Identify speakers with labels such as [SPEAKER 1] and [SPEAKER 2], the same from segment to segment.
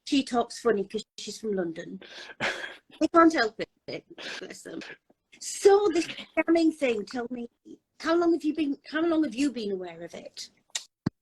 [SPEAKER 1] she talks funny because she's from London. They can't help it. Bless them. So this scamming thing, tell me, how long have you been aware of it?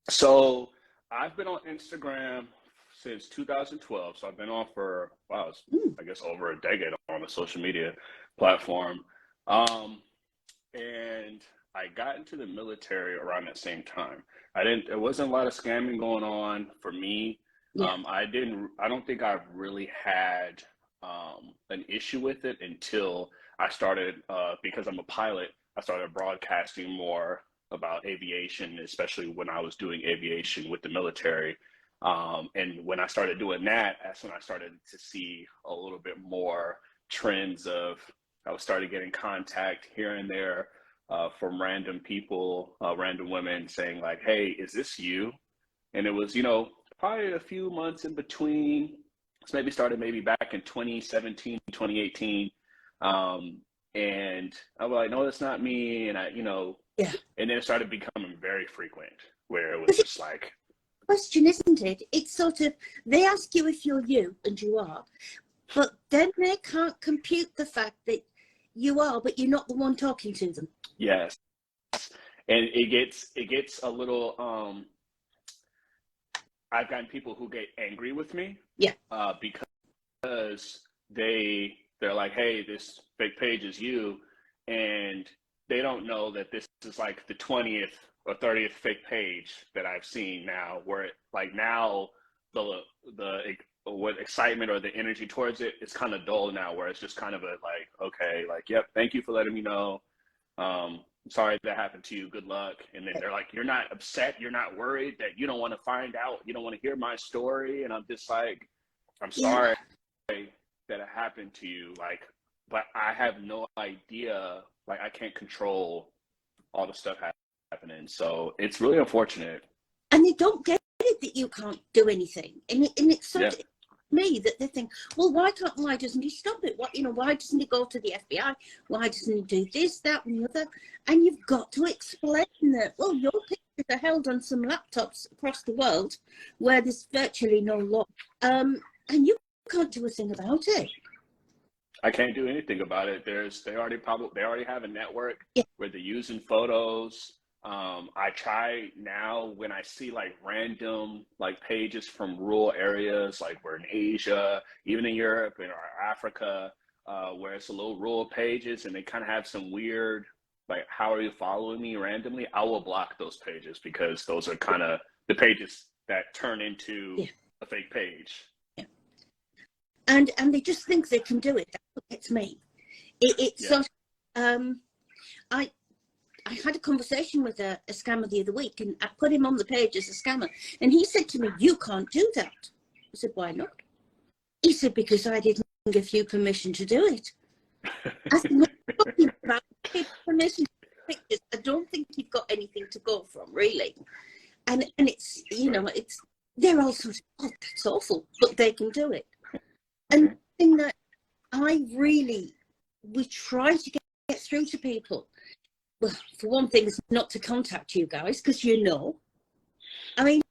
[SPEAKER 2] So I've been on Instagram since 2012. So I've been on for, wow, I guess over a decade on a social media platform. And I got into the military around that same time. There wasn't a lot of scamming going on for me.
[SPEAKER 1] Yeah.
[SPEAKER 2] I don't think I've really had an issue with it until I started, because I'm a pilot, I started broadcasting more about aviation, especially when I was doing aviation with the military. And when I started doing that, that's when I started to see a little bit more trends of, I was started getting contact here and there from random people, random women saying like, hey, is this you? And it was, probably a few months in between. It's started back in 2017, 2018. And I was like, no, that's not me. And
[SPEAKER 1] yeah.
[SPEAKER 2] And then it started becoming very frequent where it was just like,
[SPEAKER 1] question, isn't it? It's sort of, they ask you if you're you, and you are, but then they can't compute the fact that you are, but you're not the one talking to them.
[SPEAKER 2] Yes. And it gets a little, I've gotten people who get angry with me.
[SPEAKER 1] Yeah.
[SPEAKER 2] Because they're like, hey, this fake page is you, and they don't know that this is like the 20th or 30th fake page that I've seen now, where now the what excitement or the energy towards it is kind of dull now, where it's just kind of okay, yep, thank you for letting me know. Sorry that happened to you. Good luck. And then they're like, you're not upset. You're not worried that you don't want to find out. You don't want to hear my story. And I'm just like, I'm sorry that it happened to you. But I have no idea. I can't control all the stuff happening. So it's really unfortunate.
[SPEAKER 1] And they don't get it that you can't do anything. And it's sort of me that they think, well, why doesn't he stop it? Why doesn't he go to the FBI? Why doesn't he do this, that, and the other? And you've got to explain that, well, your pictures are held on some laptops across the world where there's virtually no law. And you can't do a thing about it.
[SPEAKER 2] I can't do anything about it. They already have a network where they're using photos. I try now when I see random pages from rural areas, we're in Asia, even in Europe and Africa, where it's a little rural pages and they kind of have some weird, how are you following me randomly? I will block those pages because those are kind of the pages that turn into a fake page.
[SPEAKER 1] Yeah. And they just think they can do it. That's what gets me. It's sort of, I had a conversation with a scammer the other week, and I put him on the page as a scammer, and he said to me, you can't do that. I said, why not? He said, because I didn't give you permission to do it. I said, we're talking about permission to pictures. I don't think you've got anything to go from, really. And it's, they're all sort of, oh, that's awful, but they can do it. And the thing that we try to get through to people, well, for one thing, is not to contact you guys, because I mean,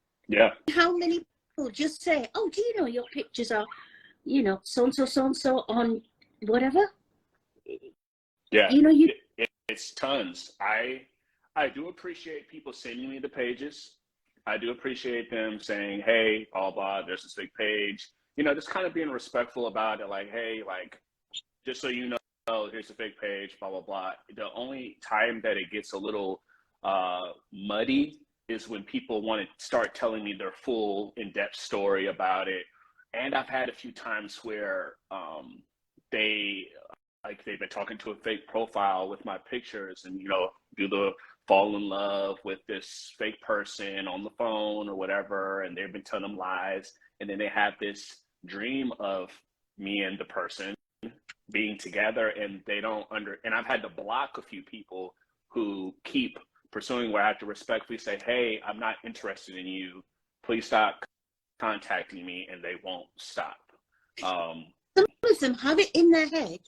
[SPEAKER 1] how many people just say, oh, do you know your pictures are, so-and-so on whatever?
[SPEAKER 2] Yeah, it's tons. I do appreciate people sending me the pages. I do appreciate them saying, hey, blah, blah, there's this big page. Just kind of being respectful about it, hey, just so you know, here's a fake page, blah, blah, blah. The only time that it gets a little muddy is when people want to start telling me their full in-depth story about it. And I've had a few times where they've been talking to a fake profile with my pictures and, do the fall in love with this fake person on the phone or whatever. And they've been telling them lies. And then they have this dream of me and the person being together, and they don't and I've had to block a few people who keep pursuing where I have to respectfully say, hey, I'm not interested in you. Please stop contacting me, and they won't stop.
[SPEAKER 1] Some of them have it in their head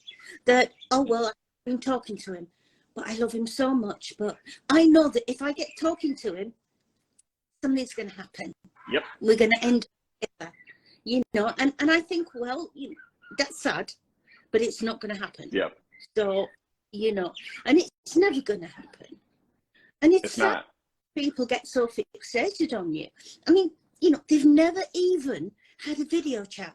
[SPEAKER 1] that, oh, well, I've been talking to him, but I love him so much, but I know that if I get talking to him, something's going to happen.
[SPEAKER 2] Yep.
[SPEAKER 1] We're going to end together. you know, and I think, well, you know, that's sad, but it's not going to happen.
[SPEAKER 2] Yeah.
[SPEAKER 1] So, you know, and it's never going to happen. And it's sad
[SPEAKER 2] not.
[SPEAKER 1] People get so fixated on you. I mean, you know, they've never even had a video chat.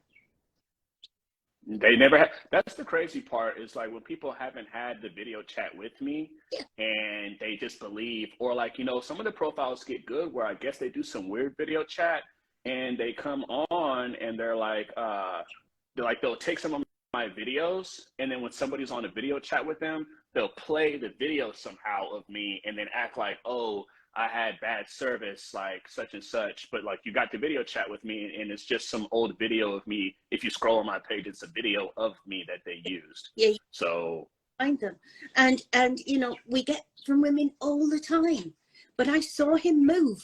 [SPEAKER 2] They never have. That's the crazy part, is like when people haven't had the video chat with me,
[SPEAKER 1] Yeah.
[SPEAKER 2] and they just believe, or like, you know, some of the profiles get good where I guess they do some weird video chat and they come on and they'll take some of my videos, and then when somebody's on a video chat with them, they'll play the video somehow of me and then act like, oh, I had bad service, like such and such, but like you got the video chat with me and it's just some old video of me. If you scroll on my page, it's a video of me that they used.
[SPEAKER 1] Yeah.
[SPEAKER 2] So
[SPEAKER 1] find them. And you know, we get from women all the time. But I saw him move.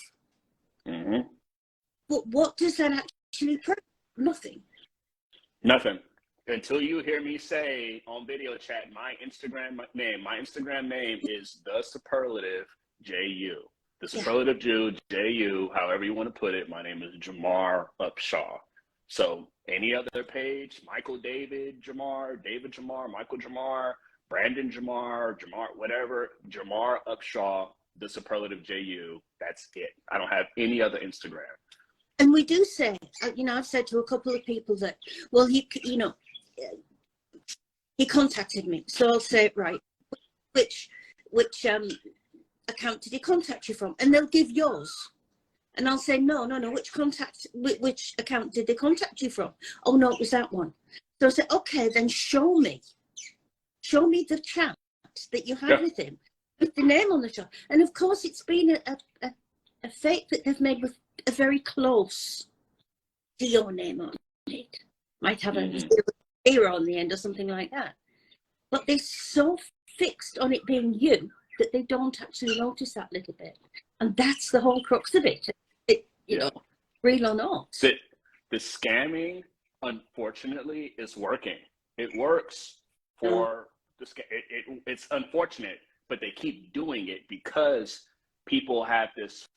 [SPEAKER 2] Mm-hmm.
[SPEAKER 1] But what does that actually prove? Nothing.
[SPEAKER 2] Nothing. Until you hear me say on video chat, my Instagram name is the superlative JU. The superlative Jew, JU, however you want to put it. My name is Jamar Upshaw. So any other page, Michael David Jamar, David Jamar, Michael Jamar, Brandon Jamar, whatever, Jamar Upshaw, the superlative JU, that's it. I don't have any other Instagram.
[SPEAKER 1] And we do say, you know, I've said to a couple of people that, well, he contacted me. So I'll say, right, which account did he contact you from? And they'll give yours. And I'll say, no, which account did they contact you from? Oh, no, it was that one. So I say, okay, then show me the chat that you had with him, with the name on the top. And of course, it's been a fake that they've made with a very close to your name on it. Might have a zero on the end or something like that. But they're so fixed on it being you that they don't actually notice that little bit. And that's the whole crux of it. You know, real or not.
[SPEAKER 2] The scamming, unfortunately, is working. It works for the scam. It's unfortunate, but they keep doing it because people have this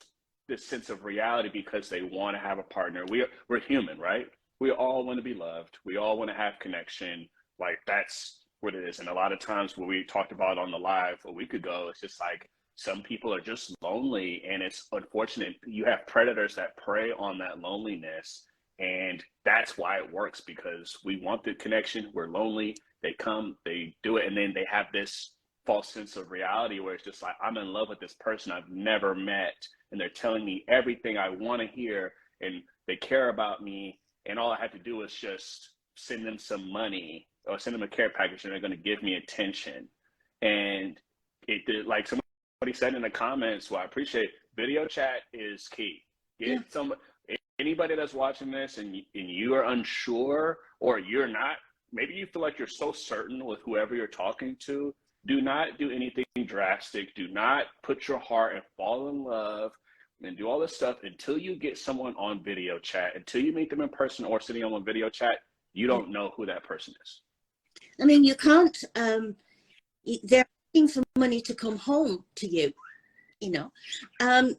[SPEAKER 2] sense of reality because they want to have a partner. We're human, right? We all want to be loved. We all want to have connection. Like, that's what it is. And a lot of times what we talked about on the live a week ago, it's just like some people are just lonely, and it's unfortunate. You have predators that prey on that loneliness, and that's why it works, because we want the connection. We're lonely. They come, they do it, and then they have this false sense of reality where it's just like, I'm in love with this person I've never met, and they're telling me everything I want to hear, and they care about me, and all I have to do is just send them some money or send them a care package, and they're going to give me attention. And it did, like somebody said in the comments, well, I appreciate, video chat is key. Anybody that's watching this and you are unsure, or you're not, maybe you feel like you're so certain with whoever you're talking to, do not do anything drastic. Do not put your heart and fall in love and do all this stuff until you get someone on video chat. Until you meet them in person or sitting on video chat, you don't know who that person is.
[SPEAKER 1] I mean, you can't, they're asking for money to come home to you, you know, and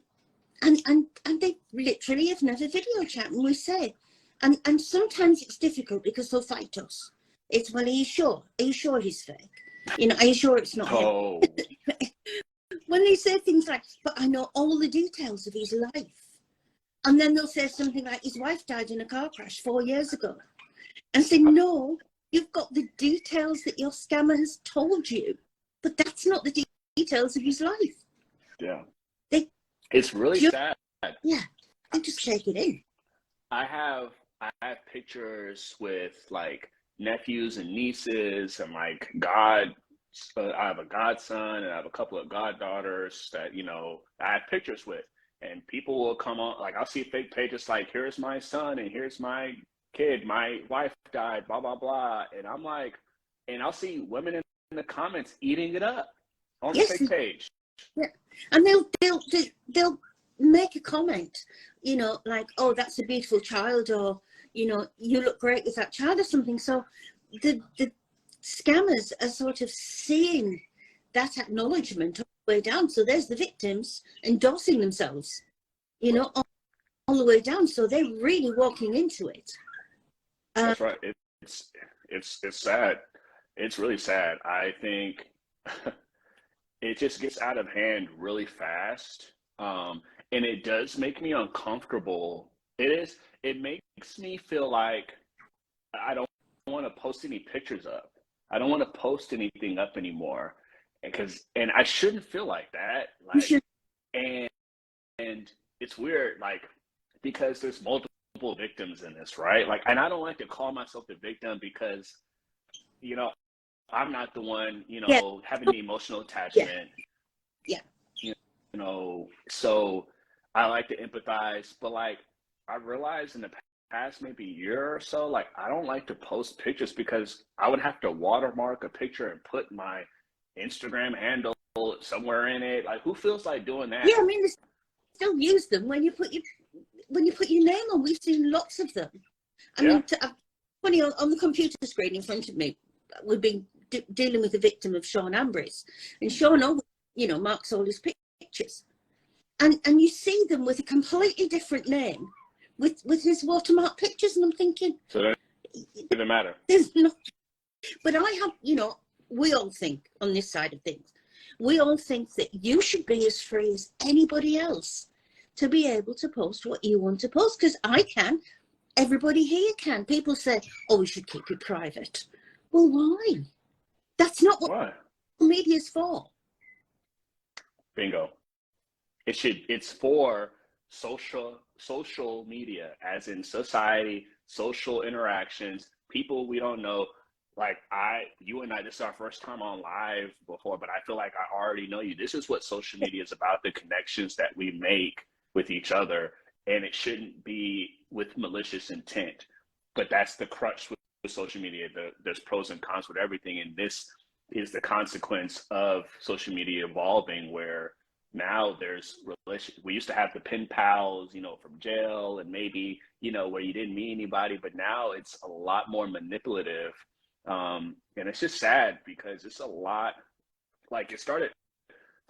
[SPEAKER 1] they literally have never video chat, and we say, and sometimes it's difficult because they'll fight us. It's, well, are you sure? Are you sure he's fake? You know, are you sure it's not him? When they say things like, but I know all the details of his life. And then they'll say something like, his wife died in a car crash 4 years ago. And say, no, you've got the details that your scammer has told you, but that's not the details of his life.
[SPEAKER 2] Yeah. It's really sad.
[SPEAKER 1] Yeah, they just take it in.
[SPEAKER 2] I have pictures with like nephews and nieces, and like I have a godson, and I have a couple of goddaughters that, you know, I have pictures with, and people will come on, like I'll see fake pages like, here's my son and here's my kid, my wife died, blah, blah, blah. And I'm like, and I'll see women in the comments eating it up on the fake page.
[SPEAKER 1] Yeah. And they'll make a comment, you know, like, oh, that's a beautiful child, or, you know, you look great with that child or something. So the scammers are sort of seeing that acknowledgement all the way down. So there's the victims endorsing themselves, you know, all the way down. So they're really walking into it.
[SPEAKER 2] That's right. It's sad. It's really sad. I think it just gets out of hand really fast. And it does make me uncomfortable. It makes me feel like I don't want to post any pictures up. I don't want to post anything up anymore. And I shouldn't feel like that.
[SPEAKER 1] You
[SPEAKER 2] Like,
[SPEAKER 1] should.
[SPEAKER 2] and it's weird, like, because there's multiple victims in this, right? Like, and I don't like to call myself the victim because, you know, I'm not the one,
[SPEAKER 1] Yeah.
[SPEAKER 2] having the emotional attachment.
[SPEAKER 1] Yeah.
[SPEAKER 2] So I like to empathize, but like I realized in the past maybe year or so, like I don't like to post pictures because I would have to watermark a picture and put my Instagram handle somewhere in it. Like, who feels like doing that?
[SPEAKER 1] Yeah, I mean, they still use them when you put your name on. We've seen lots of them. I mean, funny, on the computer screen in front of me, we've been dealing with the victim of Sean Ambrose, and Sean always, marks all his pictures, and you see them with a completely different name, with his watermark pictures, and I'm thinking,
[SPEAKER 2] so that doesn't matter.
[SPEAKER 1] There's not, but I have, we all think on this side of things, we all think that you should be as free as anybody else to be able to post what you want to post, because I can. Everybody here can. People say, oh, we should keep it private. Well, why? That's not what media is for.
[SPEAKER 2] Bingo. It's for social media, as in society, social interactions, people we don't know. Like you and I, this is our first time on live before, but I feel like I already know you. This is what social media is about, the connections that we make with each other. And it shouldn't be with malicious intent, but that's the crutch with social media. There's pros and cons with everything. And this is the consequence of social media evolving, where now there's we used to have the pen pals, from jail, and maybe, where you didn't meet anybody, but now it's a lot more manipulative. And it's just sad because it's a lot, like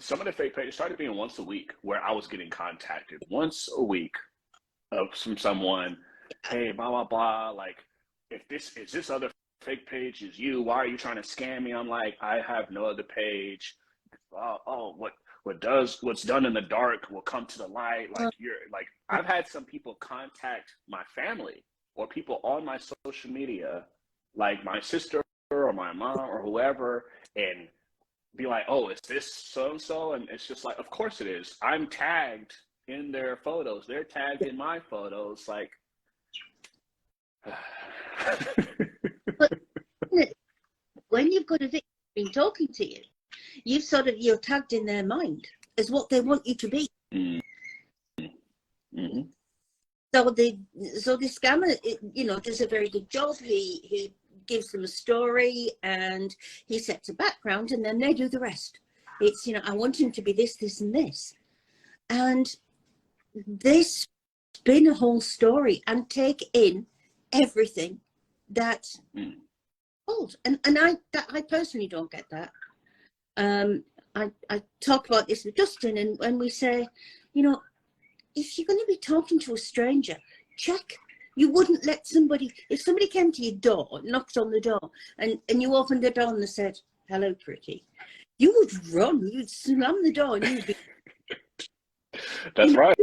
[SPEAKER 2] some of the fake pages started being once a week, where I was getting contacted once a week from someone, hey, blah, blah, blah. Like, if this other fake page is you, why are you trying to scam me? I'm like, I have no other page. What's done in the dark will come to the light. Like, I've had some people contact my family or people on my social media, like my sister or my mom or whoever, and be like, oh, is this so-and-so? And it's just like, of course it is. I'm tagged in their photos. They're tagged in my photos. Like,
[SPEAKER 1] but when you've got a victim talking to you, you're tagged in their mind as what they want you to be.
[SPEAKER 2] Mm-hmm.
[SPEAKER 1] So the scammer, does a very good job. He gives them a story and he sets a background, and then they do the rest. It's, I want him to be this, this, and this, and they spin a whole story and take in everything that's old. And I personally don't get that. I talk about this with Justin, and when we say, if you're going to be talking to a stranger, check. You wouldn't let if somebody came to your door, knocked on the door, and you opened the door and they said, hello, pretty, you would run, you'd slam the door, and you'd be...
[SPEAKER 2] That's right.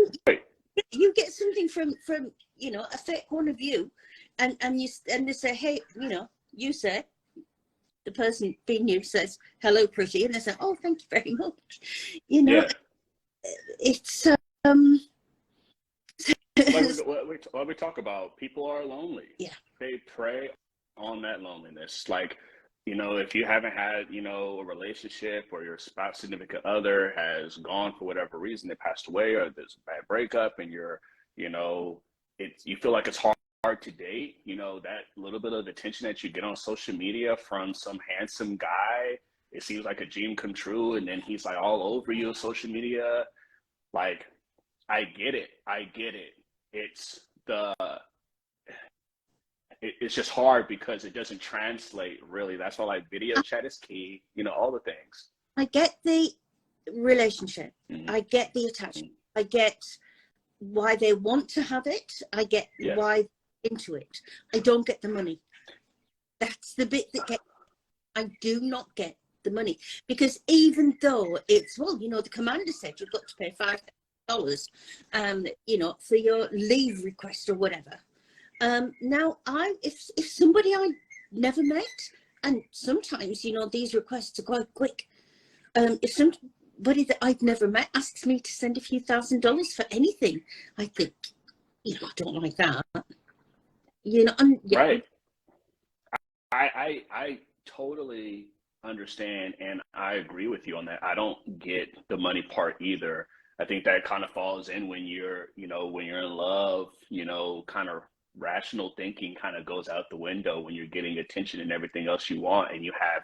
[SPEAKER 1] You get something from a fake one of you, and they say, hey, you say, the person being you says, hello, pretty, and they say, oh, thank you very much. It's
[SPEAKER 2] what we talk about, people are lonely.
[SPEAKER 1] Yeah.
[SPEAKER 2] They prey on that loneliness. Like, if you haven't had, a relationship, or your spouse, significant other has gone for whatever reason, they passed away, or there's a bad breakup, and you feel like it's hard to date, that little bit of attention that you get on social media from some handsome guy, it seems like a dream come true, and then he's like all over you on social media. Like, I get it. It's just hard because it doesn't translate, really. That's why, like, video chat is key, all the things.
[SPEAKER 1] I get the relationship.
[SPEAKER 2] Mm-hmm.
[SPEAKER 1] I get the attachment. I get why they want to have it. I get why into it, I don't get the money. That's the bit that gets, I do not get the money, because even though it's, well, you know, the commander said you've got to pay $5,000, you know, for your leave request or whatever. Now, if somebody I never met, and sometimes, you know, these requests are quite quick. If somebody that I've never met asks me to send a few $1,000s for anything, I think, you know, I don't like that. You know, yeah.
[SPEAKER 2] Right. I totally understand, and I agree with you on that. I don't get the money part either. I think that kind of falls in when you're, you know, when you're in love, you know, kind of rational thinking kind of goes out the window when you're getting attention and everything else you want, and you have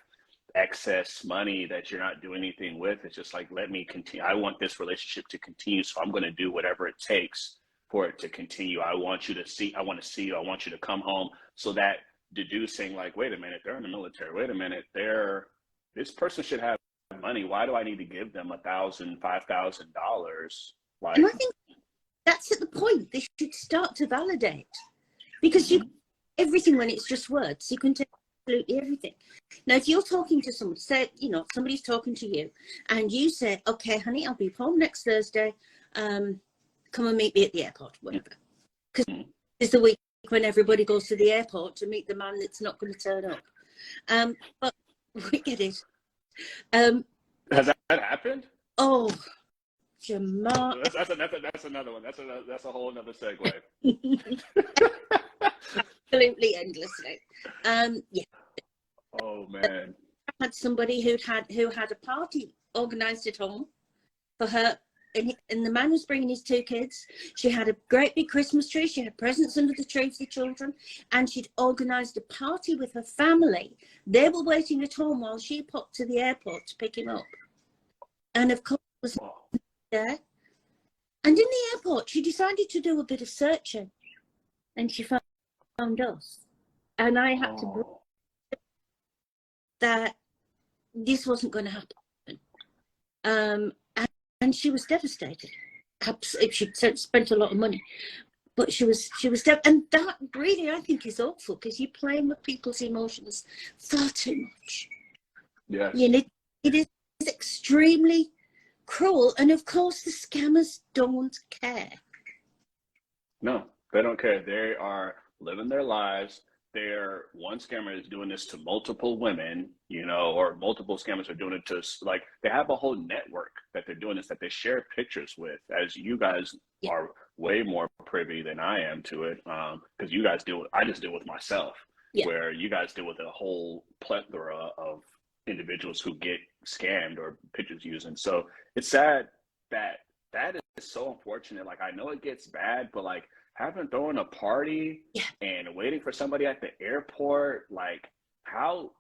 [SPEAKER 2] excess money that you're not doing anything with. It's just like, let me continue. I want this relationship to continue, so I'm going to do whatever it takes for it to continue. I want you to see, I want to see you. I want you to come home. So that deducing, like, wait a minute, they're in the military. Wait a minute, this person should have money. Why do I need to give them $1,000, $5,000? Like,
[SPEAKER 1] and I think that's at the point they should start to validate, because you everything when it's just words, you can take absolutely everything. Now, if you're talking to someone, say, you know, somebody's talking to you, and you say, okay, honey, I'll be home next Thursday. Come and meet me at the airport, whatever. Because it's the week when everybody goes to the airport to meet the man that's not going to turn up. But we get it.
[SPEAKER 2] has that happened?
[SPEAKER 1] Oh, Jamar.
[SPEAKER 2] That's another one. That's a whole other segue.
[SPEAKER 1] Absolutely endlessly. Yeah.
[SPEAKER 2] Oh man.
[SPEAKER 1] I had somebody who had a party organised at home for her, and the man was bringing his 2 kids. She had a great big Christmas tree. She had presents under the tree for the children, and she'd organised a party with her family. They were waiting at home while she popped to the airport to pick him up. And of course, was there. And in the airport, she decided to do a bit of searching, and she found us. And I had to believe that this wasn't going to happen. And she was devastated. She'd spent a lot of money, but she was and that really, I think, is awful, because you're playing with people's emotions far too much.
[SPEAKER 2] Yes.
[SPEAKER 1] You know, it is extremely cruel, and of course the scammers don't care.
[SPEAKER 2] No, they don't care. They are living their lives. One scammer is doing this to multiple women, you know, or multiple scammers are doing it to, like, they have a whole network that they're doing this, that they share pictures with, as you guys are way more privy than I am to it, because you guys I just deal with myself, where you guys deal with a whole plethora of individuals who get scammed or pictures used. And so it's sad that is so unfortunate. Like, I know it gets bad, but like, throwing a party and waiting for somebody at the airport, like, how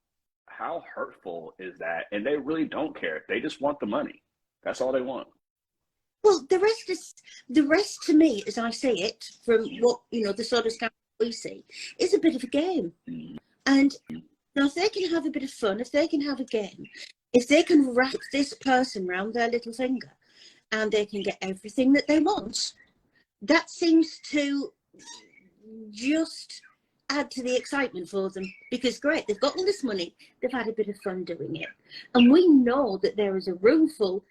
[SPEAKER 2] hurtful is that? And they really don't care. They just want the money. That's all they want.
[SPEAKER 1] Well, the rest to me, as I see it, from what, you know, the sort of scam we see, is a bit of a game. And now, if they can have a bit of fun, if they can have a game, if they can wrap this person around their little finger, and they can get everything that they want, that seems to just add to the excitement for them, because great, they've got all this money, they've had a bit of fun doing it, and we know that there is a room full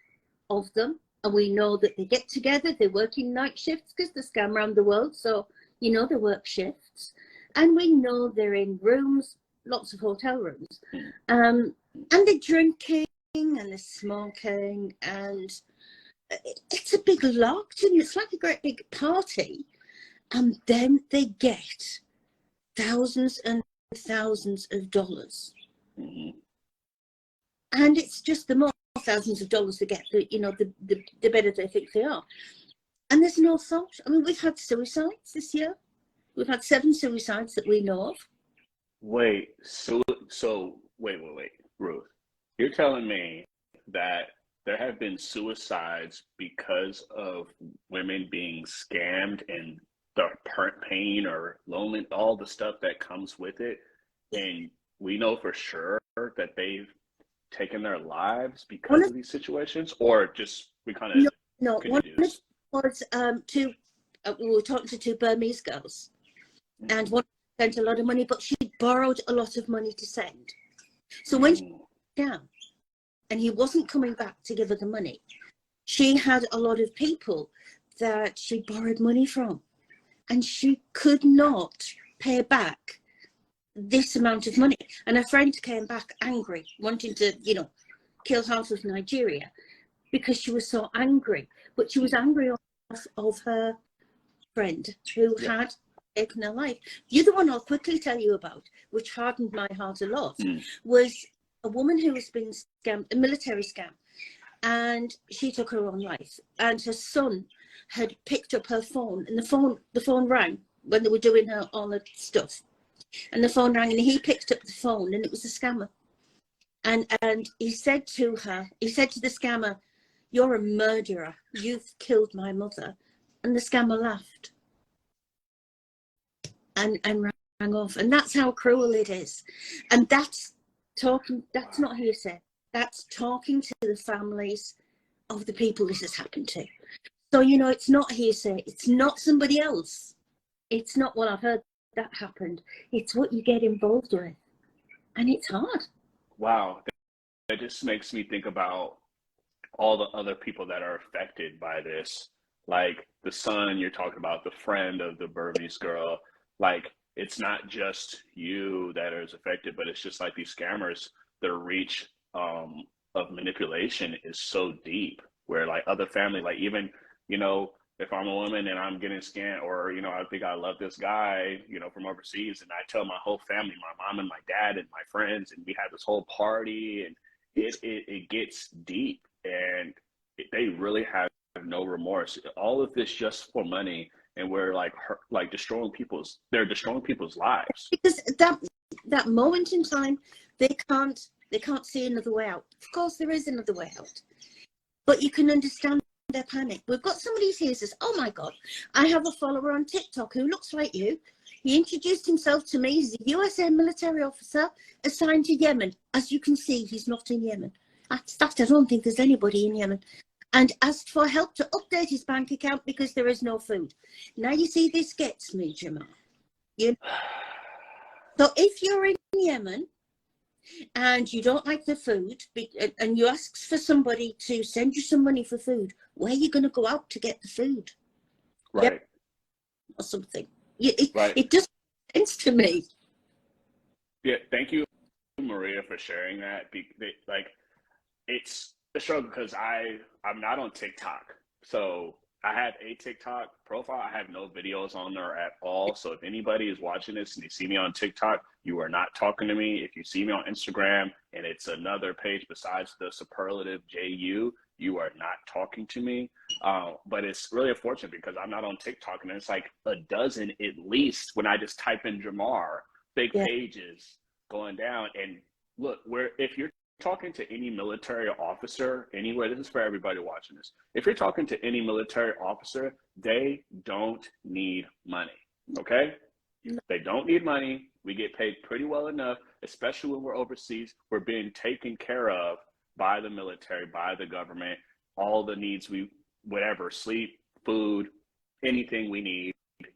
[SPEAKER 1] of them, and we know that they get together, they're working night shifts because they scam around the world, so you know, they work shifts, and we know they're in rooms, lots of hotel rooms, and they're drinking and they're smoking, and it's a big lark to them. It's like a great big party, and then they get thousands and thousands of dollars. And it's just the more thousands of dollars they get, the better they think they are. And there's no thought. I mean, we've had suicides this year. We've had 7 suicides that we know of.
[SPEAKER 2] Wait, wait, Ruth. You're telling me that there have been suicides because of women being scammed and the pain or lonely, all the stuff that comes with it, and we know for sure that they've taken their lives because of these situations, or just we kind of
[SPEAKER 1] no. One was we were talking to 2 Burmese girls, and one sent a lot of money, but she borrowed a lot of money to send. So when she came down and he wasn't coming back to give her the money, she had a lot of people that she borrowed money from, and she could not pay back this amount of money. And her friend came back angry, wanting to, you know, kill half of Nigeria because she was so angry. But she was angry of her friend who had taken her life. The other one I'll quickly tell you about, which hardened my heart a lot, was a woman who was being scammed, a military scam, and she took her own life. And her son had picked up her phone, and the phone rang when they were doing all the stuff. And the phone rang, and he picked up the phone, and it was a scammer. And he said to the scammer, "You're a murderer. You've killed my mother." And the scammer laughed and rang off. And that's how cruel it is. And that's not hearsay. That's talking to the families of the people this has happened to. So, you know, it's not hearsay. It's not somebody else. It's not, well, I've heard that happened. It's what you get involved with. And it's hard.
[SPEAKER 2] Wow. That just makes me think about all the other people that are affected by this. Like the son you're talking about, the friend of the Burmese girl. Like, it's not just you that is affected, but it's just like these scammers, their reach of manipulation is so deep, where like other family, like even, you know, if I'm a woman and I'm getting scammed, or, you know, I think I love this guy, you know, from overseas, and I tell my whole family, my mom and my dad and my friends, and we have this whole party, and it gets deep, and they really have no remorse. All of this just for money, and we're like destroying people's lives.
[SPEAKER 1] Because that moment in time, they can't see another way out. Of course, there is another way out, but you can understand their panic. We've got somebody who says, "Oh my God, I have a follower on TikTok who looks like you. He introduced himself to me. He's a USA military officer assigned to Yemen. As you can see, he's not in Yemen. In fact, I don't think there's anybody in Yemen. And asked for help to update his bank account because there is no food." Now you see, this gets me, Jamar. So if you're in Yemen and you don't like the food, and you ask for somebody to send you some money for food, where are you going to go out to get the food?
[SPEAKER 2] Right.
[SPEAKER 1] Yep. Or something. It doesn't make sense to me.
[SPEAKER 2] Yeah, thank you, Maria, for sharing that. Like, it's a struggle because I'm not on TikTok. So I have a TikTok profile. I have no videos on there at all. So if anybody is watching this and they see me on TikTok, you are not talking to me. If you see me on Instagram and it's another page besides the superlative JU, you are not talking to me. But it's really unfortunate because I'm not on TikTok, and it's like a dozen at least when I just type in Jamar, fake pages going down. And look, if you're talking to any military officer anywhere, this is for everybody watching this. If you're talking to any military officer, they don't need money. Okay? They don't need money. We get paid pretty well enough, especially when we're overseas. We're being taken care of by the military, by the government. All the needs whatever, sleep, food, anything we need,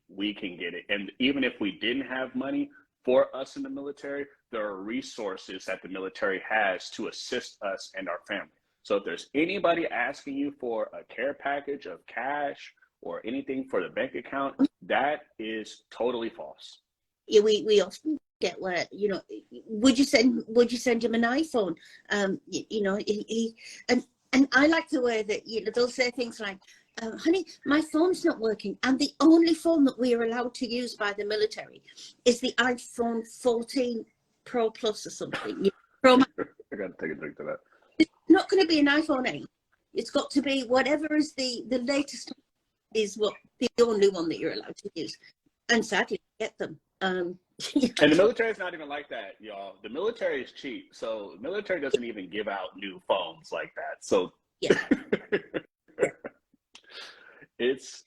[SPEAKER 2] we can get it. And even if we didn't have money for us in the military, there are resources that the military has to assist us and our family. So if there's anybody asking you for a care package of cash or anything for the bank account, that is totally false.
[SPEAKER 1] Yeah, we often get where, you know, would you send him an iPhone? You know, and I like the way that, you know, they'll say things like, "Honey, my phone's not working, and the only phone that we are allowed to use by the military is the iPhone 14 Pro Plus or something."
[SPEAKER 2] I got to take a drink to that.
[SPEAKER 1] It's not going to be an iPhone 8. It's got to be whatever is the latest, is what the only one that you're allowed to use. And sadly, get them.
[SPEAKER 2] And the military is not even like that, y'all. The military is cheap, so the military doesn't even give out new phones like that. So
[SPEAKER 1] yeah.
[SPEAKER 2] It's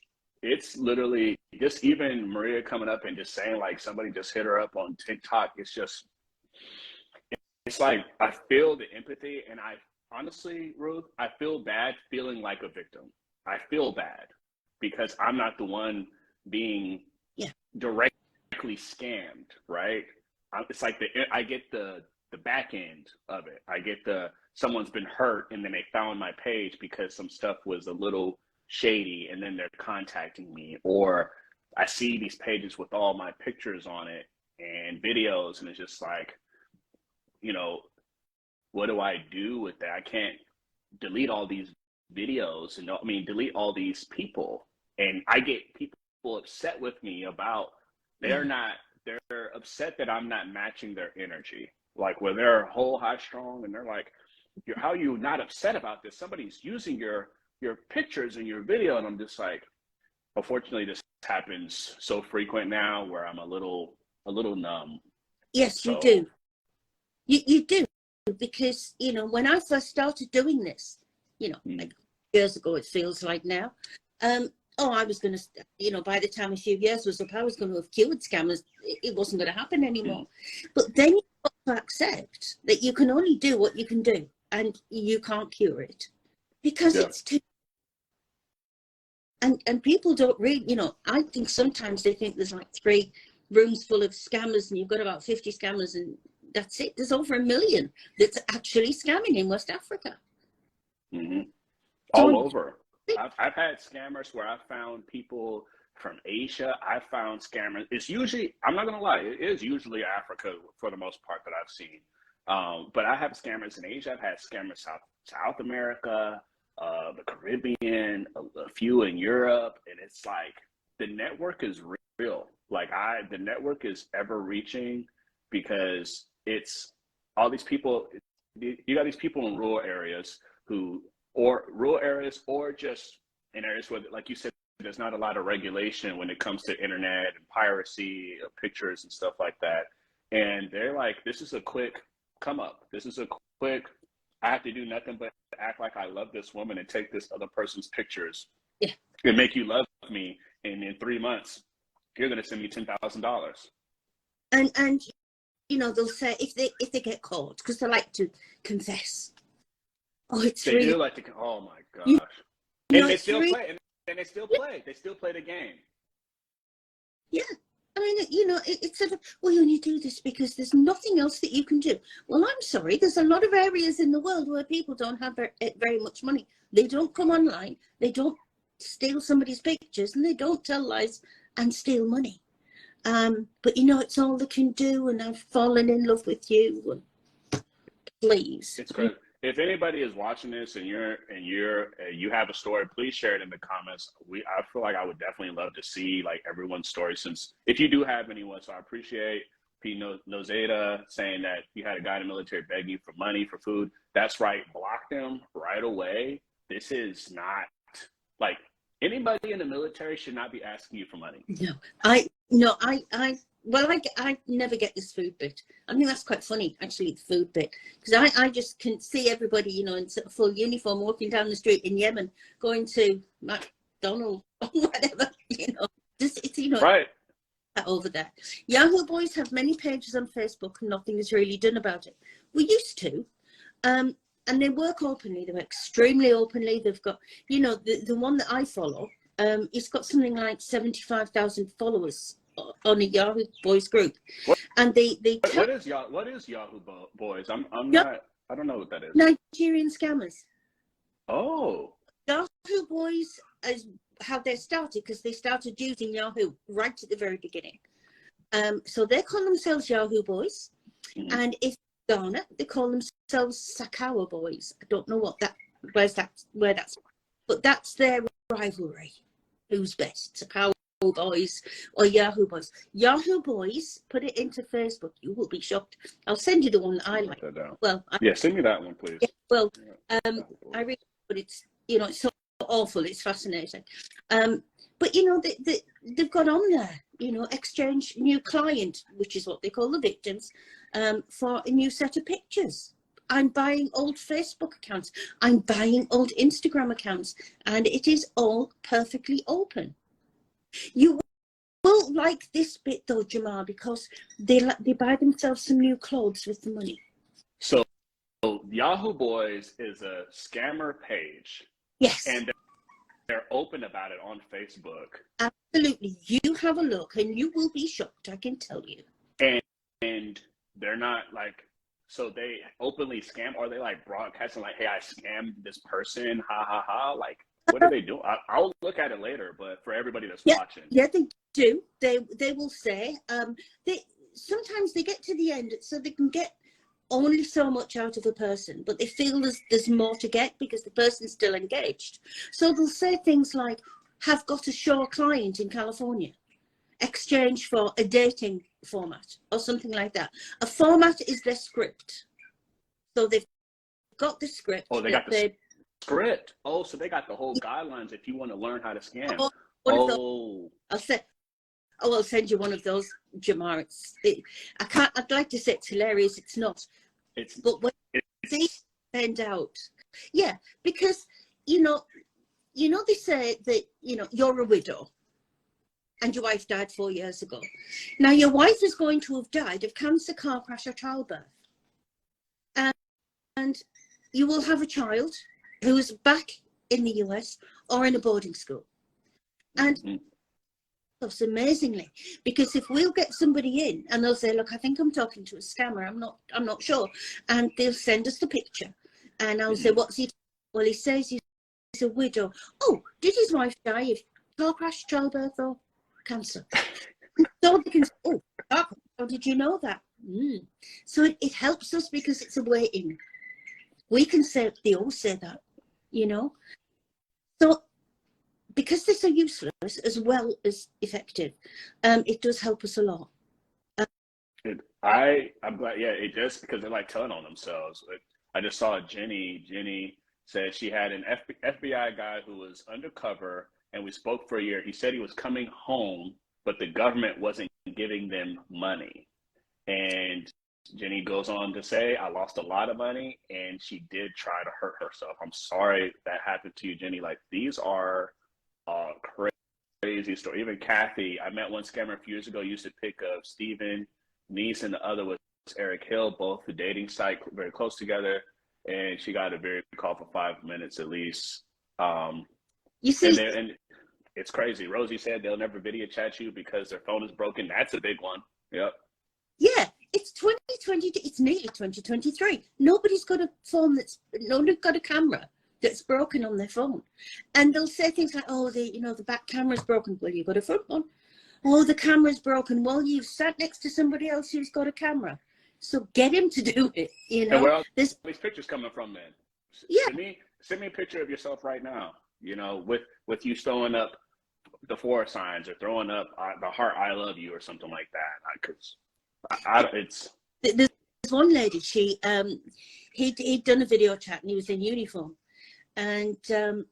[SPEAKER 2] literally just, even Maria coming up and just saying like somebody just hit her up on TikTok. It's like, I feel the empathy, and I honestly, Ruth, I feel bad feeling like a victim. I feel bad because I'm not the one being directly directly scammed, right? It's like I get the back end of it. I get someone's been hurt and then they found my page because some stuff was a little shady and then they're contacting me, or I see these pages with all my pictures on it and videos, and it's just like, what do I do with that? I can't delete all these videos and delete all these people. And I get people upset with me about they're upset that I'm not matching their energy. Like when they're whole high strong and they're like, how are you not upset about this? Somebody's using your pictures and your video. And I'm just like, unfortunately, this happens so frequent now where I'm a little numb.
[SPEAKER 1] Yes, you do. You do, because, when I first started doing this, like years ago, it feels like now, I was going to, by the time a few years was up, I was going to have cured scammers. It wasn't going to happen anymore. But then you have to accept that you can only do what you can do and you can't cure it because it's too. And people don't read, I think sometimes they think there's like 3 rooms full of scammers and you've got about 50 scammers and that's it. There's over 1 million that's actually scamming in West Africa.
[SPEAKER 2] All over. I've had scammers where I found people from Asia. I found scammers. It's usually, I'm not going to lie, it is usually Africa for the most part that I've seen. But I have scammers in Asia. I've had scammers South America, the Caribbean, a few in Europe. And it's like the network is real. Like the network is ever reaching because it's all these people. You got these people in rural areas or just in areas where, like you said, there's not a lot of regulation when it comes to internet and piracy of pictures and stuff like that. And they're like, this is a quick come up. This is a quick, I have to do nothing but act like I love this woman and take this other person's pictures and make you love me. And in 3 months, you're going to send me $10,000.
[SPEAKER 1] And they'll say if they get caught, because they like to confess. Oh, it's
[SPEAKER 2] they do like to. Oh my gosh! And they still play. And they still play. They still play the game.
[SPEAKER 1] Yeah, I mean, it's sort of, well, you only do this because there's nothing else that you can do. Well, I'm sorry. There's a lot of areas in the world where people don't have very much money. They don't come online. They don't steal somebody's pictures, and they don't tell lies and steal money. But it's all they can do. And I've fallen in love with you. And please,
[SPEAKER 2] it's great. If anybody is watching this and you have a story, please share it in the comments. I feel like I would definitely love to see like everyone's story, since if you do have anyone. So I appreciate P. Nozeda saying that you had a guy in the military beg you for money, for food. That's right. Block them right away. This is not like anybody in the military should not be asking you for money. I never get this food bit. I think that's quite funny, actually, the food bit, because I just can see everybody, in sort of full uniform walking down the street in Yemen, going to McDonald's or whatever, it's right
[SPEAKER 1] over there. Yahoo boys have many pages on Facebook and nothing is really done about it. We used to, and they work openly. They work extremely openly. They've got, the one that I follow, it's got something like 75,000 followers on a Yahoo Boys group. And
[SPEAKER 2] what is Yahoo Boys? I don't know what that is.
[SPEAKER 1] Nigerian scammers.
[SPEAKER 2] Oh.
[SPEAKER 1] Yahoo Boys is how they started, because they started using Yahoo right at the very beginning. So they call themselves Yahoo Boys. Mm-hmm. And if Ghana, they call themselves Sakawa Boys. I don't know where that's, but that's their rivalry. Who's best, Sakawa Boys or Yahoo Boys? Yahoo Boys, put it into Facebook. You will be shocked. I'll send you the one that I like. Well,
[SPEAKER 2] send me that one, please.
[SPEAKER 1] Yeah, well, I read, but it's it's so awful. It's fascinating. But they've got on there, exchange new client, which is what they call the victims, for a new set of pictures. I'm buying old Facebook accounts. I'm buying old Instagram accounts, and it is all perfectly open. You will like this bit though, Jamar, because they buy themselves some new clothes with the money.
[SPEAKER 2] So Yahoo Boys is a scammer page.
[SPEAKER 1] Yes.
[SPEAKER 2] And they're open about it on Facebook.
[SPEAKER 1] Absolutely. You have a look and you will be shocked, I can tell you.
[SPEAKER 2] And they're not like, so they openly scam, or they like broadcasting like, hey, I scammed this person, ha ha ha. Like, what are they doing? I'll look at it later, but for everybody that's watching.
[SPEAKER 1] Yeah, they do. They will say, they sometimes they get to the end so they can get only so much out of a person, but they feel there's more to get because the person's still engaged. So they'll say things like, have got a show client in California, exchange for a dating format or something like that. A format is their script. So they've got the script.
[SPEAKER 2] Oh, they got the script. Oh, so they got the whole guidelines if you want to learn how to scam.
[SPEAKER 1] I'll send you one of those, Jamar. I'd like to say it's hilarious. It's not. But when they send out, yeah, because they say that you're a widow, and your wife died 4 years ago. Now your wife is going to have died of cancer, car crash, or childbirth, and you will have a child who's back in the US or in a boarding school, and. Us amazingly, because if we'll get somebody in and they'll say, look, I think I'm talking to a scammer, I'm not sure, and they'll send us the picture, and I'll say, what's he? Well, he says he's a widow. Oh, did his wife die of car crash, childbirth, or cancer? So they can say, oh, how did you know that? So it helps us because it's a way in. We can say, they all say that, so because they're so useless as well as effective, it does help us a lot.
[SPEAKER 2] I'm glad, yeah, it just because they're like telling on themselves. I just saw Jenny said she had an FBI guy who was undercover, and we spoke for a year. He said he was coming home, but the government wasn't giving them money. And Jenny goes on to say, I lost a lot of money, and she did try to hurt herself. I'm sorry that happened to you, Jenny. Like, these are crazy story. Even Kathy, I met one scammer a few years ago, used to pick up Stephen Niece, and the other was Eric Hill, both the dating site, very close together, and she got a very call for 5 minutes at least.
[SPEAKER 1] You see,
[SPEAKER 2] and it's crazy. Rosie said they'll never video chat you because their phone is broken. That's a big one. Yep.
[SPEAKER 1] Yeah, it's 2020. It's nearly 2023. Nobody's got a camera that's broken on their phone, and they'll say things like, oh, the back camera's broken. Well, you've got a front one. Oh, the camera's broken. Well, you've sat next to somebody else who's got a camera, so get him to do it.
[SPEAKER 2] And where else these pictures coming from then?
[SPEAKER 1] Yeah,
[SPEAKER 2] send me a picture of yourself right now, with you throwing up the $4 signs or throwing up the heart I love you or something like that, because it's
[SPEAKER 1] there's one lady, he'd done a video chat and he was in uniform. And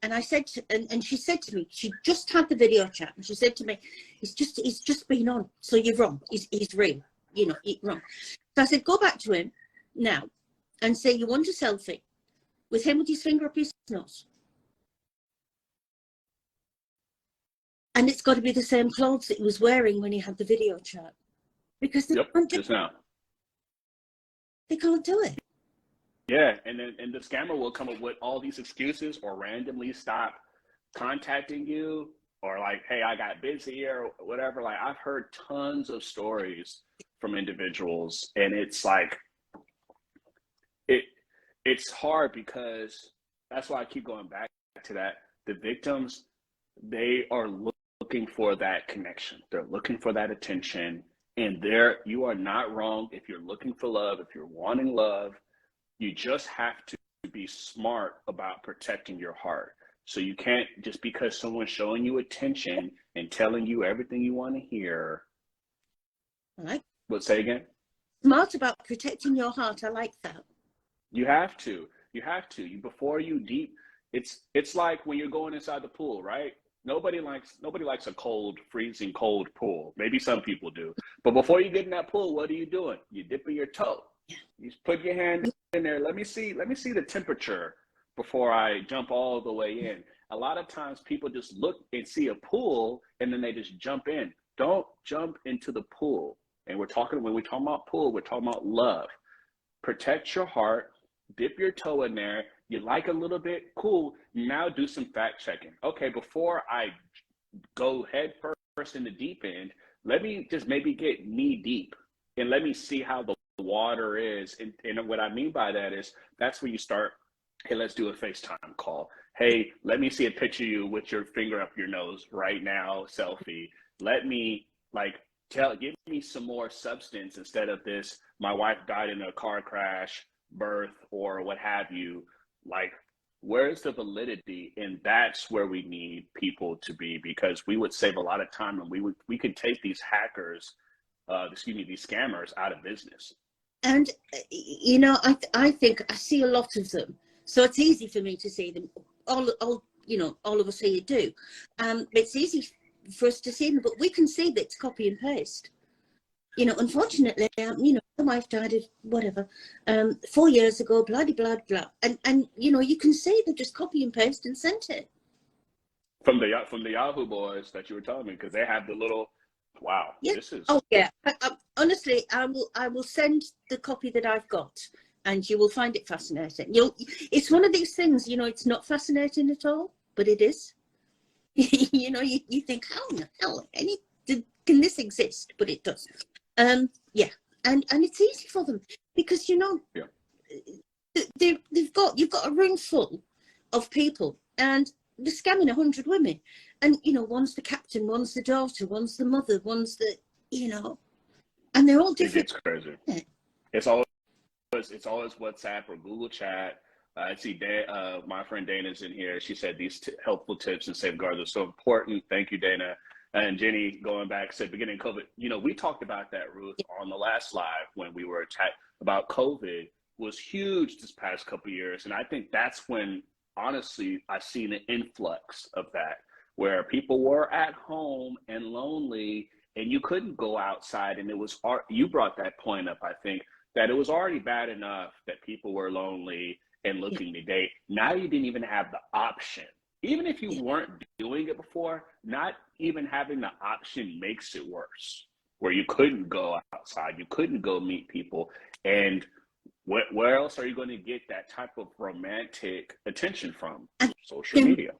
[SPEAKER 1] I said and she said to me, she just had the video chat, and she said to me, he's just been on, so you're wrong, he's real, wrong. So I said, go back to him now and say you want a selfie with him with his finger up his nose, and it's got to be the same clothes that he was wearing when he had the video chat, because they can't do it.
[SPEAKER 2] Yeah, and the scammer will come up with all these excuses or randomly stop contacting you, or like, hey, I got busy or whatever. Like, I've heard tons of stories from individuals, and it's like it's hard because that's why I keep going back to that. The victims, they are looking for that connection. They're looking for that attention, and you are not wrong if you're looking for love, if you're wanting love. You just have to be smart about protecting your heart. So you can't, just because someone's showing you attention and telling you everything you want to hear. What, say again?
[SPEAKER 1] Smart about protecting your heart. I like that.
[SPEAKER 2] You have to. Before you deep, it's like when you're going inside the pool, right? Nobody likes a cold, freezing cold pool. Maybe some people do. But before you get in that pool, what are you doing? You're dipping your toe. You put your hand in there. Let me see the temperature before I jump all the way in. A lot of times people just look and see a pool and then they just jump in. Don't jump into the pool. And when we're talking about pool, we're talking about love. Protect your heart, dip your toe in there. You like a little bit, cool. Now do some fact checking. Okay, before I go head in the deep end. Let me just maybe get knee deep and let me see how the water is. And what I mean by that is that's where you start, hey, let's do a FaceTime call. Hey, let me see a picture of you with your finger up your nose right now, selfie. Let me give me some more substance instead of this, my wife died in a car crash, birth, or what have you. Like, where's the validity? And that's where we need people to be, because we would save a lot of time, and we could take these hackers, these scammers out of business.
[SPEAKER 1] And I think I see a lot of them, so it's easy for me to see them. All of us here do. It's easy for us to see them, but we can see that it's copy and paste. Unfortunately, my wife died of whatever 4 years ago, blah blah blah, and you can see they just copy and paste and sent it
[SPEAKER 2] from the Yahoo boys that you were telling me, because they have the little. Wow,
[SPEAKER 1] yeah.
[SPEAKER 2] This is.
[SPEAKER 1] Oh yeah, honestly, I will send the copy that I've got, and you will find it fascinating. It's one of these things, it's not fascinating at all, but it is. You think, how in the hell can this exist? But it does. Yeah, and it's easy for them because
[SPEAKER 2] Yeah.
[SPEAKER 1] you've got a room full of people, and they're scamming 100 women, and one's the captain, one's the daughter, one's the mother, one's the and they're all different.
[SPEAKER 2] It gets crazy. Yeah. It's always WhatsApp or Google Chat. I see my friend Dana's in here. She said these helpful tips and safeguards are so important. Thank you, Dana. And Jenny, going back, said beginning of COVID. We talked about that, Ruth, on the last live when we were attacked about COVID was huge this past couple of years. And I think that's when, honestly, I've seen an influx of that, where people were at home and lonely and you couldn't go outside. And it was, you brought that point up, I think, that it was already bad enough that people were lonely and looking to date. Now you didn't even have the option. Even if you weren't doing it before, not even having the option makes it worse, where you couldn't go outside, you couldn't go meet people. And where else are you going to get that type of romantic attention from? Social media.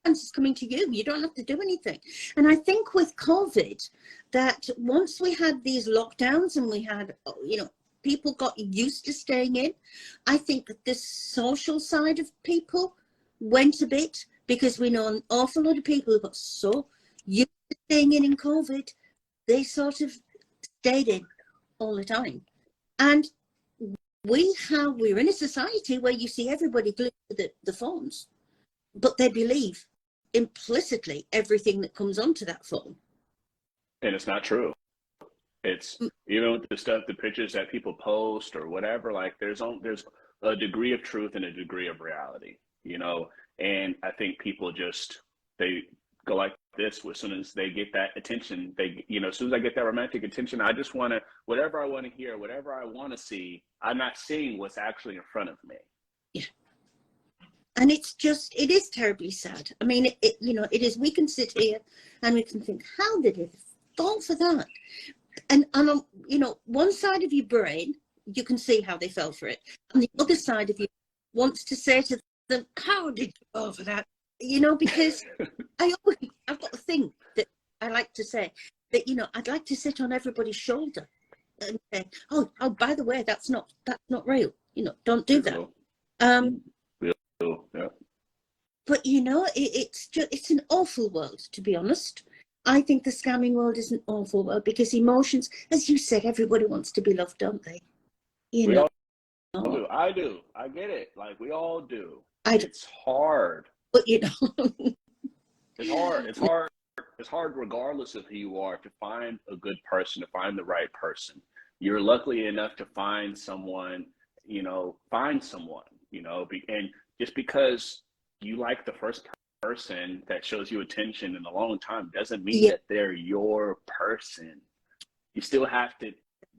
[SPEAKER 1] It's coming to you. You don't have to do anything. And I think with COVID, that once we had these lockdowns and we had, people got used to staying in, I think that the social side of people went a bit, because we know an awful lot of people who got so used to staying in COVID, they sort of stayed in all the time. And we're in a society where you see everybody glued to the phones, but they believe implicitly everything that comes onto that phone.
[SPEAKER 2] And it's not true. It's even with the pictures that people post or whatever, like there's a degree of truth and a degree of reality, and I think people they go like this. As soon as they get that attention, as soon as I get that romantic attention, I just want to, whatever I want to hear, whatever I want to see, I'm not seeing what's actually in front of me.
[SPEAKER 1] Yeah. And it is terribly sad. I mean, it is, we can sit here and we can think, how did it fall for that? And one side of your brain, you can see how they fell for it. And the other side of you wants to say to them, how did you fall for that? Because I've got a thing that I like to say, that, I'd like to sit on everybody's shoulder and say, oh, by the way, that's not real. Don't do that.
[SPEAKER 2] Yeah.
[SPEAKER 1] But it's an awful world, to be honest. I think the scamming world is an awful world, because emotions, as you said, everybody wants to be loved, don't they?
[SPEAKER 2] We all do. I do. I get it. Like, we all do. It's hard.
[SPEAKER 1] But
[SPEAKER 2] it's hard. It's hard regardless of who you are, to find a good person, to find the right person. You're lucky enough to find someone, and just because you like the first person that shows you attention in a long time doesn't mean that they're your person. You still have to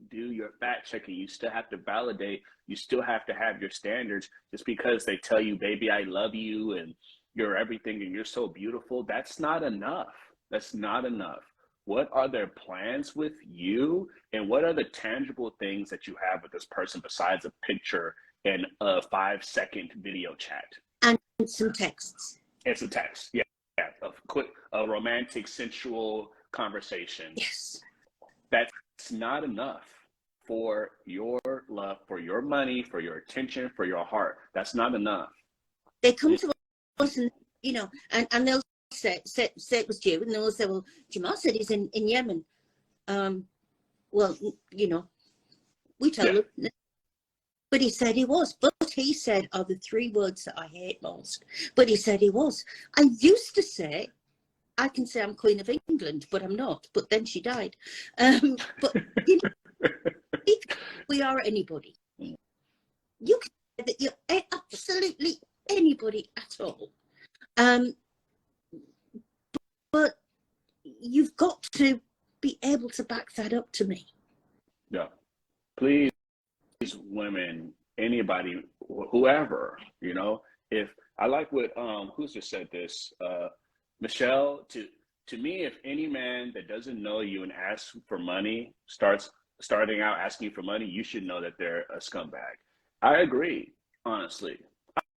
[SPEAKER 2] do your fact checking. You still have to validate. You still have to have your standards. Just because they tell you, baby, I love you and you're everything and you're so beautiful, that's not enough. That's not enough. What are their plans with you? And what are the tangible things that you have with this person besides a picture and a 5-second video chat?
[SPEAKER 1] And some texts.
[SPEAKER 2] And some text. Yeah. A romantic, sensual, conversation.
[SPEAKER 1] Yes.
[SPEAKER 2] That's not enough for your love, for your money, for your attention, for your heart. That's not enough.
[SPEAKER 1] They come to us and, and they'll say it was you, and they'll say, well, Jamar said he's in Yemen. Well, we tell them, but he said he was. But he said are the three words that I hate most. But he said he was. I used to say, I can say I'm Queen of England, but I'm not. But then she died. But we are anybody. You can say that you're absolutely anybody at all. But you've got to be able to back that up to me.
[SPEAKER 2] Yeah. Please, women, anybody, whoever, if I like what, who's just said this, Michelle, to me, if any man that doesn't know you and asks for money starting out asking for money, you should know that they're a scumbag. I agree, honestly.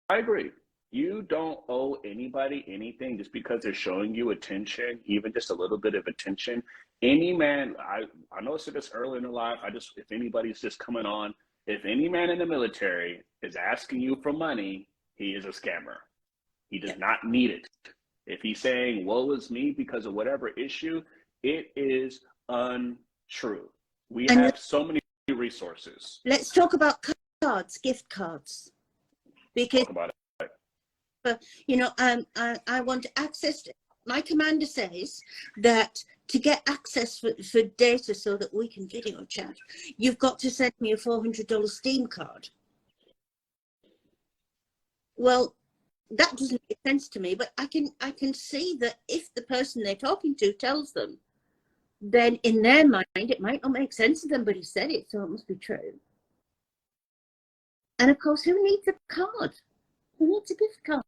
[SPEAKER 2] I agree. You don't owe anybody anything just because they're showing you attention, even just a little bit of attention. Any man, I know I said this early in the life, if anybody's just coming on, if any man in the military is asking you for money, he is a scammer. He does not need it. If he's saying, woe is me because of whatever issue, it is untrue. We have so many resources.
[SPEAKER 1] Let's talk about cards, gift cards. Because
[SPEAKER 2] talk about it.
[SPEAKER 1] I want access to, my commander says that to get access for data so that we can video chat, you've got to send me a $400 Steam card. Well, that doesn't make sense to me, but I can see that if the person they're talking to tells them, then in their mind it might not make sense to them, but he said it, so it must be true. And of course, who needs a card? Who needs a gift card?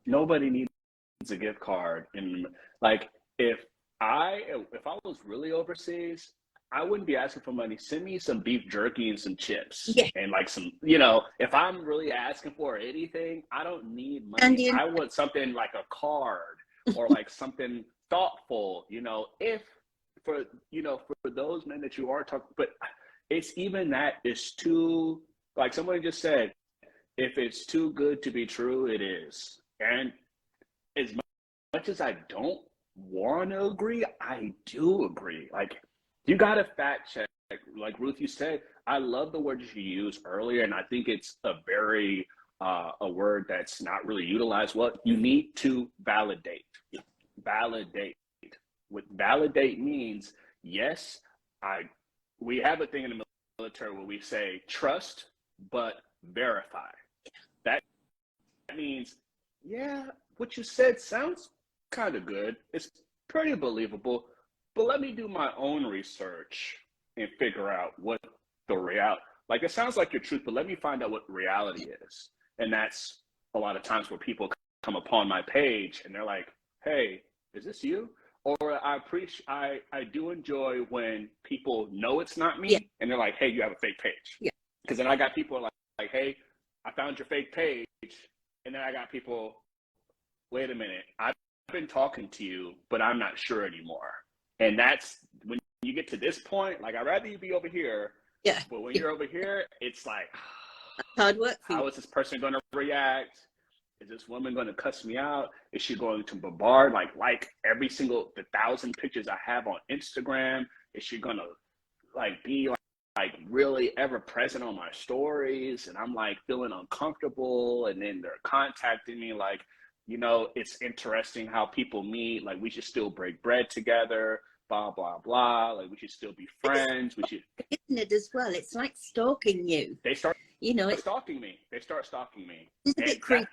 [SPEAKER 2] Nobody needs a gift card. And like, if I was really overseas, I wouldn't be asking for money. Send me some beef jerky and some chips.
[SPEAKER 1] Yeah.
[SPEAKER 2] And like some, if I'm really asking for anything, I don't need money. I want something like a card or like something thoughtful, if for those men that you are talking, but it's even that is too, like somebody just said, if it's too good to be true, it is. And as much as I don't want to agree, I do agree. Like, you got to fact check. Like Ruth, you said, I love the word you used earlier, and I think it's a very, a word that's not really utilized well. You need to validate. Validate. What validate means, yes, we have a thing in the military where we say trust, but verify. That means, yeah, what you said sounds kind of good. It's pretty believable, but let me do my own research and figure out what the reality, like it sounds like your truth, but let me find out what reality is. And that's a lot of times where people come upon my page and they're like, hey, is this you? Or I do enjoy when people know it's not me and they're like, hey, you have a fake page.
[SPEAKER 1] Yeah.
[SPEAKER 2] Because then I got people like, hey, I found your fake page. And then I got people, wait a minute, I've been talking to you, but I'm not sure anymore. And that's when you get to this point, like I'd rather you be over here.
[SPEAKER 1] Yeah.
[SPEAKER 2] But when you're over here, it's like,
[SPEAKER 1] hard work.
[SPEAKER 2] How is this person going to react? Is this woman going to cuss me out? Is she going to bombard like every single 1,000 pictures I have on Instagram? Is she going to be like really ever present on my stories? And I'm like feeling uncomfortable. And then they're contacting me like, it's interesting how people meet. Like we should still break bread together. Blah blah blah. Like we should still be friends. We should.
[SPEAKER 1] Isn't it as well? It's like stalking you.
[SPEAKER 2] They start. Stalking me. They start stalking me.
[SPEAKER 1] It's a bit creepy.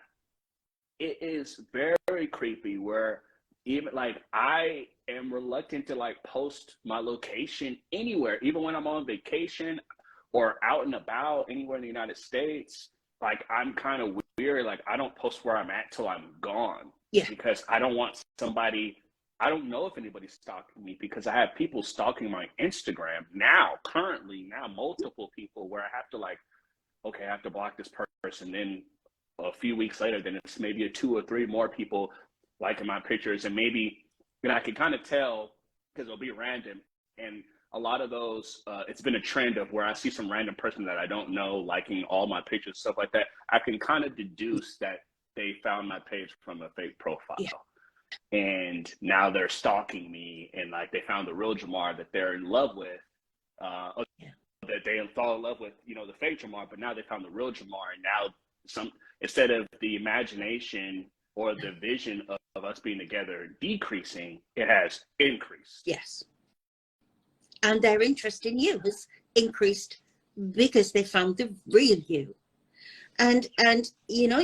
[SPEAKER 2] It is very creepy where even like I am reluctant to like post my location anywhere, even when I'm on vacation or out and about anywhere in the United States. Like I'm kind of weird. Like I don't post where I'm at till I'm gone.
[SPEAKER 1] Yeah.
[SPEAKER 2] Because I don't want somebody, I don't know if anybody's stalking me because I have people stalking my Instagram currently now, multiple people where I have to like, okay, I have to block this person. Then a few weeks later, then it's maybe 2 or 3 more people liking my pictures. And maybe, I can kind of tell because it'll be random. And a lot of those, it's been a trend of where I see some random person that I don't know liking all my pictures, stuff like that. I can kind of deduce that they found my page from a fake profile.
[SPEAKER 1] Yeah.
[SPEAKER 2] And now they're stalking me, and like they found the real Jamar that they're in love with, that they fall in love with, you know, the fake Jamar, but now they found the real Jamar. And now instead of the imagination or the vision of us being together decreasing, it has increased.
[SPEAKER 1] Yes. And their interest in you has increased because they found the real you. And you know,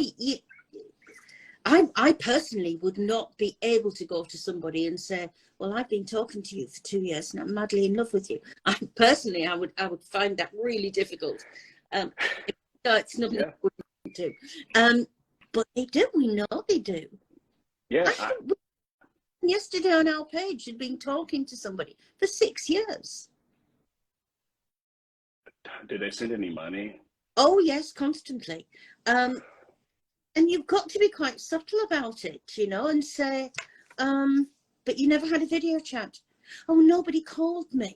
[SPEAKER 1] I personally would not be able to go to somebody and say, well, I've been talking to you for 2 years and I'm madly in love with you. I would find that really difficult. It's nothing I wouldn't do. But they do. We know they do.
[SPEAKER 2] Yeah.
[SPEAKER 1] Yesterday on our page had been talking to somebody for 6 years.
[SPEAKER 2] Did they send any money?
[SPEAKER 1] Oh yes, constantly. And you've got to be quite subtle about it, you know, and say, but you never had a video chat. Oh, nobody called me.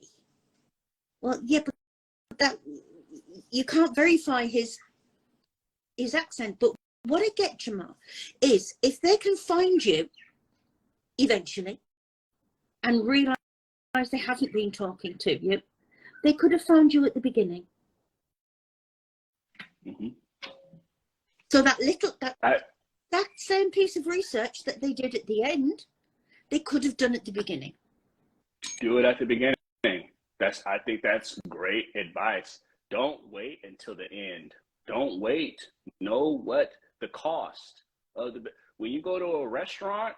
[SPEAKER 1] Well, yeah, but that you can't verify his accent. But what I get, Jamar, is if they can find you eventually and realize they haven't been talking to you, they could have found you at the beginning.
[SPEAKER 2] Mm-hmm.
[SPEAKER 1] So that same piece of research that they did at the end, they could have done at the beginning.
[SPEAKER 2] Do it at the beginning. I think that's great advice. Don't wait until the end. Don't wait. Know what the cost of when you go to a restaurant.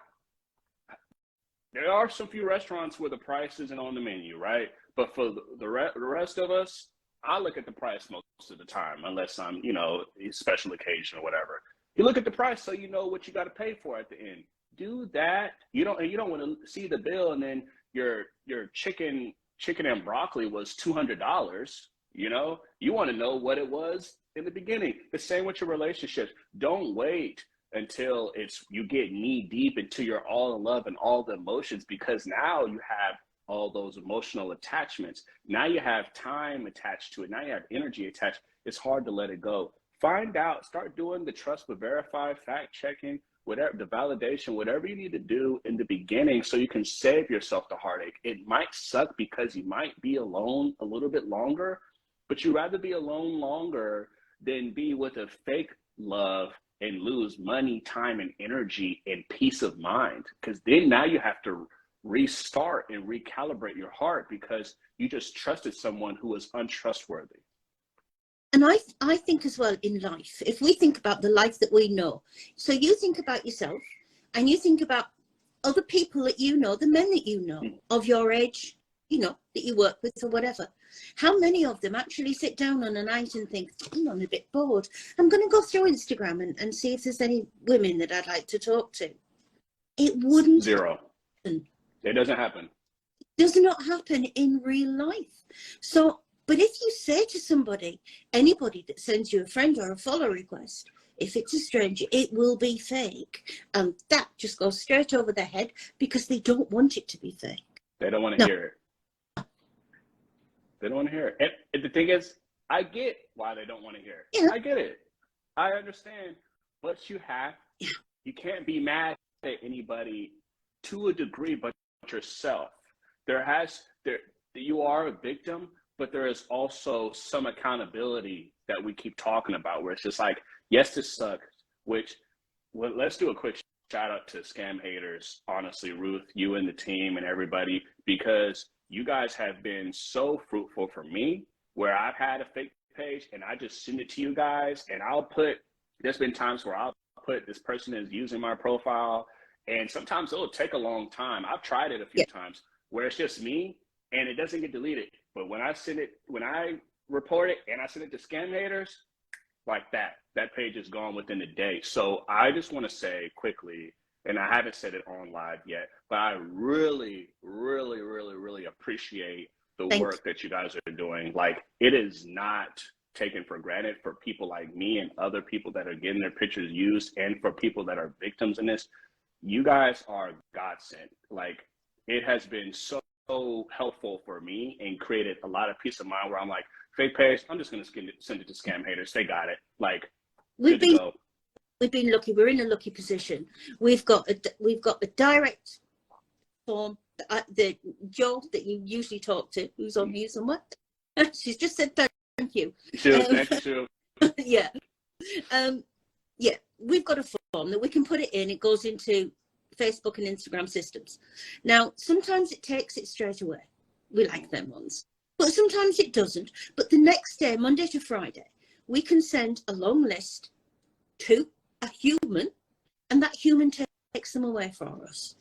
[SPEAKER 2] There are some few restaurants where the price isn't on the menu, right? But for the rest of us, I look at the price most of the time, unless I'm, you know, a special occasion or whatever. You look at the price so you know what you got to pay for at the end. Do that. You don't want to see the bill and then your chicken and broccoli was $200. You know, you want to know what it was in the beginning. The same with your relationships. Don't wait until you get knee deep into your all in love and all the emotions, because now you have all those emotional attachments. Now you have time attached to it. Now you have energy attached. It's hard to let it go. Find out, start doing the trust but verify, fact checking, whatever, the validation, whatever you need to do in the beginning so you can save yourself the heartache. It might suck because you might be alone a little bit longer, but you'd rather be alone longer than be with a fake love and lose money, time, and energy and peace of mind. Because then now you have to restart and recalibrate your heart because you just trusted someone who was untrustworthy.
[SPEAKER 1] And I think as well in life, if we think about the life that we know, so you think about yourself and you think about other people that you know, the men that you know of your age, you know, that you work with or whatever. How many of them actually sit down on a night and think, I'm a bit bored. I'm going to go through Instagram and see if there's any women that I'd like to talk to. It wouldn't.
[SPEAKER 2] Zero.
[SPEAKER 1] Happen.
[SPEAKER 2] It doesn't happen.
[SPEAKER 1] It does not happen in real life. So, but if you say to somebody, anybody that sends you a friend or a follow request, if it's a stranger, it will be fake. And that just goes straight over their head because they don't want it to be fake.
[SPEAKER 2] They don't want to hear it. They don't want to hear it. And the thing is, I get why they don't want to hear it. Yeah. I get it. I understand. But you can't be mad at anybody to a degree but yourself. You are a victim, but there is also some accountability that we keep talking about where it's just like, yes, this sucks, let's do a quick shout out to scam haters. Honestly, Ruth, you and the team and everybody, because you guys have been so fruitful for me where I've had a fake page and I just send it to you guys and there's been times where I'll put this person is using my profile and sometimes it'll take a long time. I've tried it a few times where it's just me and it doesn't get deleted. But when I report it and I send it to scam haters, like that page is gone within a day. So I just want to say quickly, and I haven't said it on live yet, but I really, really, really, really appreciate the work that you guys are doing. Like, it is not taken for granted for people like me and other people that are getting their pictures used, and for people that are victims in this. You guys are godsend. Like, it has been so helpful for me and created a lot of peace of mind where I'm like, fake page, I'm just going to send it to scam haters. They got it. Like, good to go.
[SPEAKER 1] We've been lucky. We're in a lucky position. We've got a direct form. The Joe that you usually talk to, who's on here somewhere, she's just said thank you.
[SPEAKER 2] Thank you.
[SPEAKER 1] Yeah. Yeah, we've got a form that we can put it in. It goes into Facebook and Instagram systems. Now, sometimes it takes it straight away. We like them ones. But sometimes it doesn't. But the next day, Monday to Friday, we can send a long list to a human, and that human takes them away for us.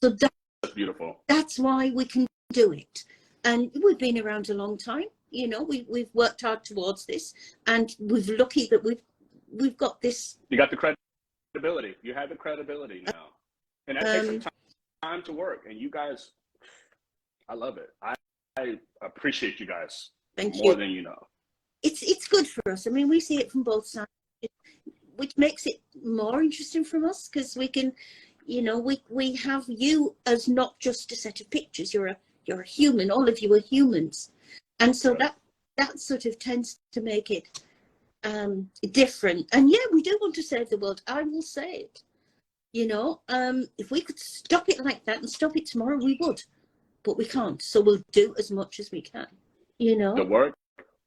[SPEAKER 1] So
[SPEAKER 2] that's beautiful.
[SPEAKER 1] That's why we can do it. And we've been around a long time. You know, we've worked hard towards this, and we're lucky that we've got this.
[SPEAKER 2] You got the credibility. You have the credibility now. And that takes some time to work. And you guys, I love it. I appreciate you guys more than you know.
[SPEAKER 1] It's good for us. I mean, we see it from both sides, which makes it more interesting from us, because we can, you know, we have you as not just a set of pictures. You're a human. All of you are humans, and so that sort of tends to make it different. And yeah, we do want to save the world. I will say it. You know, if we could stop it like that and stop it tomorrow, we would, but we can't. So we'll do as much as we can. You know,
[SPEAKER 2] the work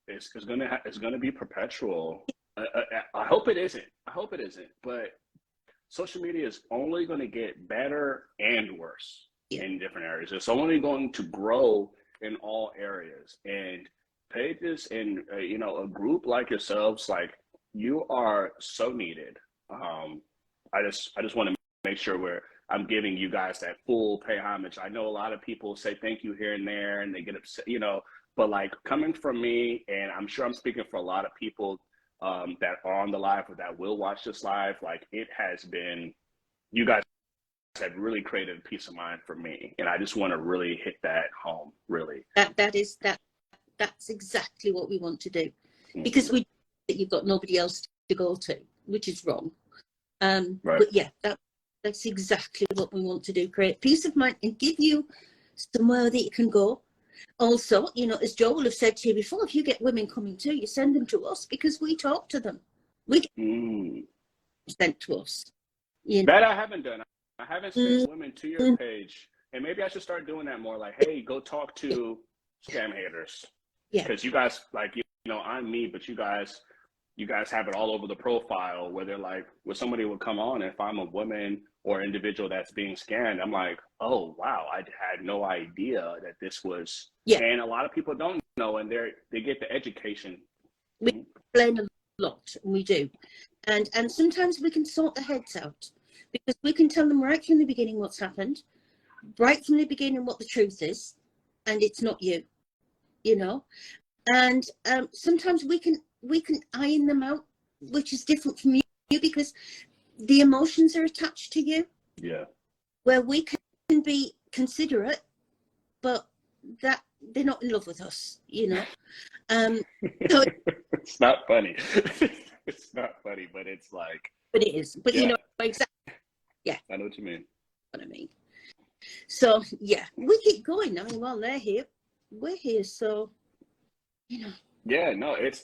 [SPEAKER 2] is gonna be perpetual. I hope it isn't. But social media is only going to get better and worse in different areas. It's only going to grow in all areas. And pages and you know, a group like yourselves, like, you are so needed. I just want to make sure I'm giving you guys that full pay homage. I know a lot of people say thank you here and there, and they get upset, you know, but like, coming from me, and I'm sure I'm speaking for a lot of people that are on the live or that will watch this live, like, it has been, you guys have really created peace of mind for me, and I just want to really hit that home. Really,
[SPEAKER 1] that's exactly what we want to do, because we that you've got nobody else to go to, which is wrong. Right. But yeah, that's exactly what we want to do: create peace of mind and give you somewhere that you can go. Also, you know, as Joe will have said to you before, if you get women coming to you, send them to us, because we talk to them. We get sent to us. You know?
[SPEAKER 2] That I haven't done. I haven't sent women to your page, and maybe I should start doing that more. Like, hey, go talk to scam haters. Yeah. Because you guys, like, you know, I'm me, but you guys have it all over the profile, where they're like, where somebody will come on, and if I'm a woman or individual that's being scammed, I'm like, oh wow, I had no idea that this was. Yeah. And a lot of people don't know, and they get the education.
[SPEAKER 1] We explain a lot, and we do, and sometimes we can sort the heads out, because we can tell them right from the beginning what's happened, right from the beginning what the truth is, and it's not you, you know. And sometimes we can iron them out, which is different from you, because the emotions are attached to you.
[SPEAKER 2] Yeah.
[SPEAKER 1] Where we can be considerate, but that they're not in love with us, you know. So
[SPEAKER 2] it's not funny. It's not funny, but it's like.
[SPEAKER 1] But it is. But you know exactly. Yeah.
[SPEAKER 2] I know what you mean.
[SPEAKER 1] What I mean. So yeah, we keep going. I mean, while they're here, we're here. So, you know.
[SPEAKER 2] Yeah. No. It's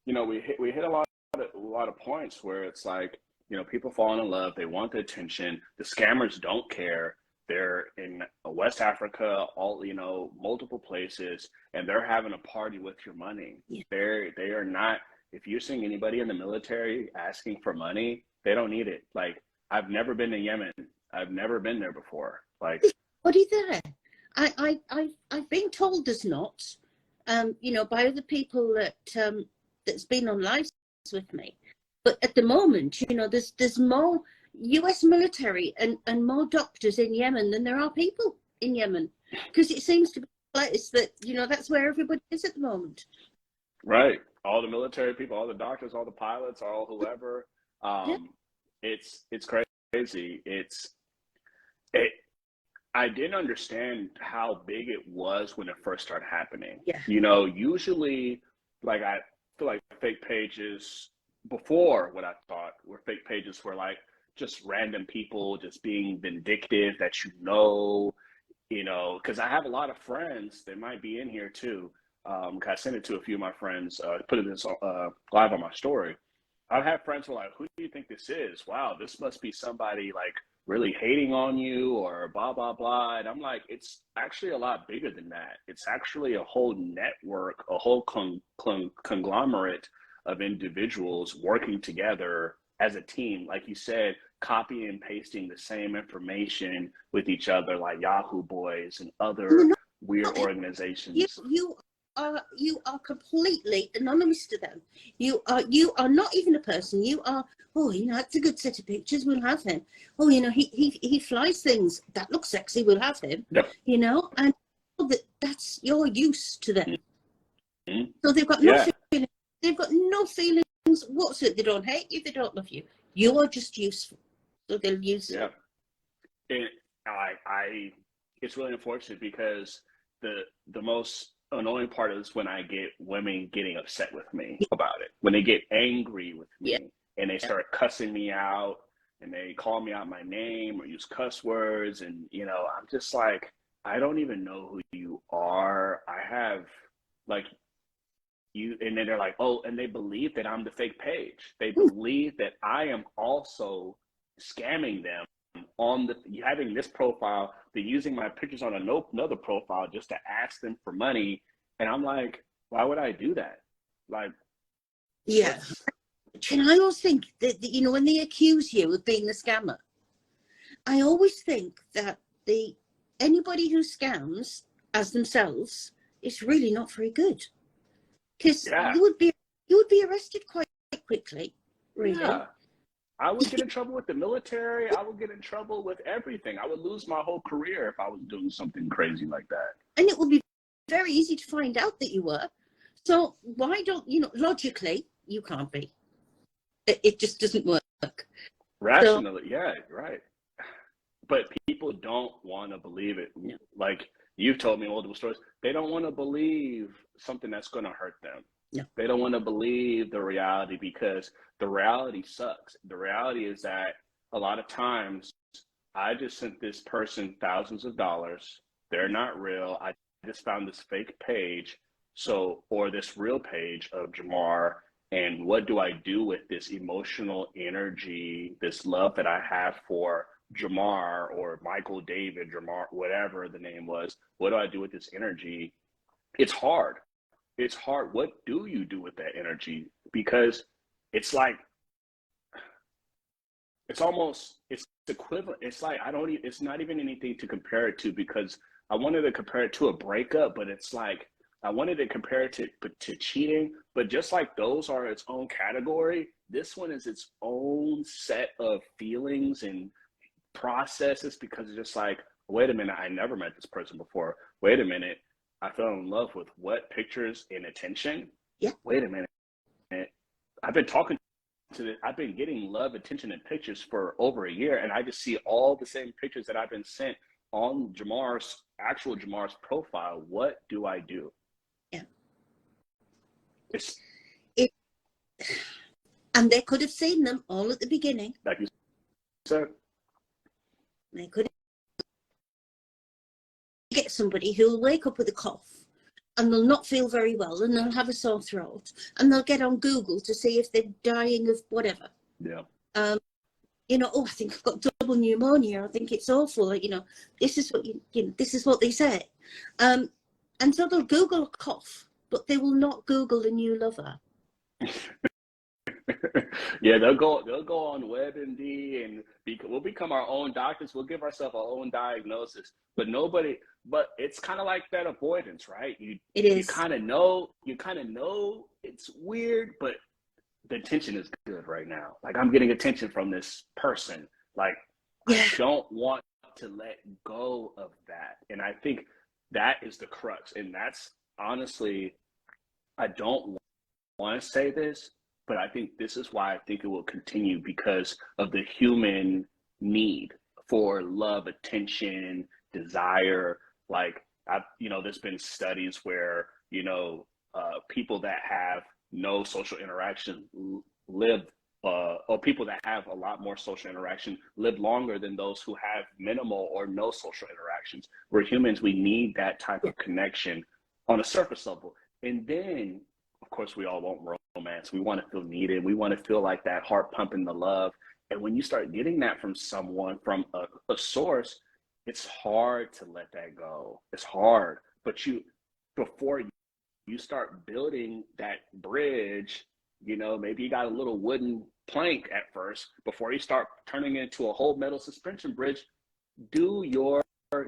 [SPEAKER 2] you know, we hit a lot of points where it's like, you know, people falling in love, they want the attention. The scammers don't care. They're in West Africa, all, you know, multiple places, and they're having a party with your money. Yeah. They are not. If you're seeing anybody in the military asking for money, they don't need it. Like, I've never been to Yemen. I've never been there before. Like,
[SPEAKER 1] what is there? I've been told there's not. You know, by other people that's been on lives with me. But at the moment, you know, there's more US military and more doctors in Yemen than there are people in Yemen, because it seems to be a place that, you know, that's where everybody is at the moment.
[SPEAKER 2] Right. All the military people, all the doctors, all the pilots, all whoever. It's crazy. I didn't understand how big it was when it first started happening. Yeah. You know, usually, like, I feel like fake pages before, what I thought were fake pages were like just random people just being vindictive that, you know, you know, because I have a lot of friends that might be in here too. 'Cause I sent it to a few of my friends, put it in live on my story. I've had friends who are like, who do you think this is? Wow, this must be somebody like really hating on you or blah, blah, blah. And I'm like, it's actually a lot bigger than that. It's actually a whole network, a whole conglomerate of individuals working together as a team. Like you said, copying and pasting the same information with each other, like Yahoo Boys and other weird organizations.
[SPEAKER 1] You are completely anonymous to them. You are not even a person. You are, oh, you know, that's a good set of pictures, we'll have him. Oh, you know, he flies things, that looks sexy, we'll have him.
[SPEAKER 2] Yep.
[SPEAKER 1] You know, and that's your use to them.
[SPEAKER 2] Mm-hmm.
[SPEAKER 1] So they've got no feelings. They've got no feelings whatsoever. They don't hate you, they don't love you. You are just useful. So they'll use you.
[SPEAKER 2] And I it's really unfortunate because the most annoying part is when I get women getting upset with me about it. When they get angry with me and they start cussing me out and they call me out my name or use cuss words, and you know, I'm just like, I don't even know who you are. I have like you, and then they're like, oh, and they believe that I'm the fake page. They believe that I am also scamming them on having this profile, they're using my pictures on another profile just to ask them for money. And I'm like, why would I do that? Like,
[SPEAKER 1] yeah. And I always think that, you know, when they accuse you of being a scammer, I always think that anybody who scams as themselves is really not very good, because you would be arrested quite quickly, really.
[SPEAKER 2] Yeah. I would get in trouble with the military. I would get in trouble with everything. I would lose my whole career if I was doing something crazy like that.
[SPEAKER 1] And it would be very easy to find out that you were. So why don't, you know, logically, you can't be. It just doesn't work.
[SPEAKER 2] Rationally, yeah, right. But people don't want to believe it.
[SPEAKER 1] No.
[SPEAKER 2] Like you've told me multiple stories. They don't want to believe something that's going to hurt them.
[SPEAKER 1] No.
[SPEAKER 2] They don't want to believe the reality because the reality sucks. The reality is that a lot of times I just sent this person thousands of dollars. They're not real. I just found this fake page, or this real page of Jamar. And what do I do with this emotional energy, this love that I have for Jamar or Michael David, Jamar, whatever the name was? What do I do with this energy? It's hard. It's hard. What do you do with that energy? Because it's like, it's equivalent. It's like, it's not even anything to compare it to, because I wanted to compare it to a breakup, but it's like, I wanted to compare it to cheating, but just like those are its own category, this one is its own set of feelings and processes, because it's just like, wait a minute, I never met this person before. Wait a minute, I fell in love with what? Pictures and attention?
[SPEAKER 1] Yeah.
[SPEAKER 2] Wait a minute. I've been getting love, attention, and pictures for over a year, and I just see all the same pictures that I've been sent on Jamar's profile. What do I do?
[SPEAKER 1] Yeah. And they could have seen them all at the beginning.
[SPEAKER 2] Like you said.
[SPEAKER 1] They could get somebody who'll wake up with a cough and they'll not feel very well and they'll have a sore throat and they'll get on Google to see if they're dying of whatever.
[SPEAKER 2] Yeah.
[SPEAKER 1] You know, oh, I think I've got double pneumonia. I think it's awful. You know, this is what this is what they say. And so they'll Google a cough, but they will not Google a new lover.
[SPEAKER 2] Yeah, they'll go on WebMD and we'll become our own doctors. We'll give ourselves our own diagnosis, but it's kind of like that avoidance, right?
[SPEAKER 1] It is.
[SPEAKER 2] You kind of know it's weird, but the attention is good right now. Like, I'm getting attention from this person. Like, yeah. I don't want to let go of that. And I think that is the crux. And that's honestly, I don't want to say this, but I think this is why I think it will continue, because of the human need for love, attention, desire. Like, there's been studies where, people that have no social interaction live or people that have a lot more social interaction live longer than those who have minimal or no social interactions. We're humans. We need that type of connection on a surface level. And then, of course, we all want romance. We want to feel needed. We want to feel like that heart pumping the love. And when you start getting that from someone, from a source, it's hard to let that go. It's hard. But before you start building that bridge, you know, maybe you got a little wooden plank at first. Before you start turning it into a whole metal suspension bridge, do your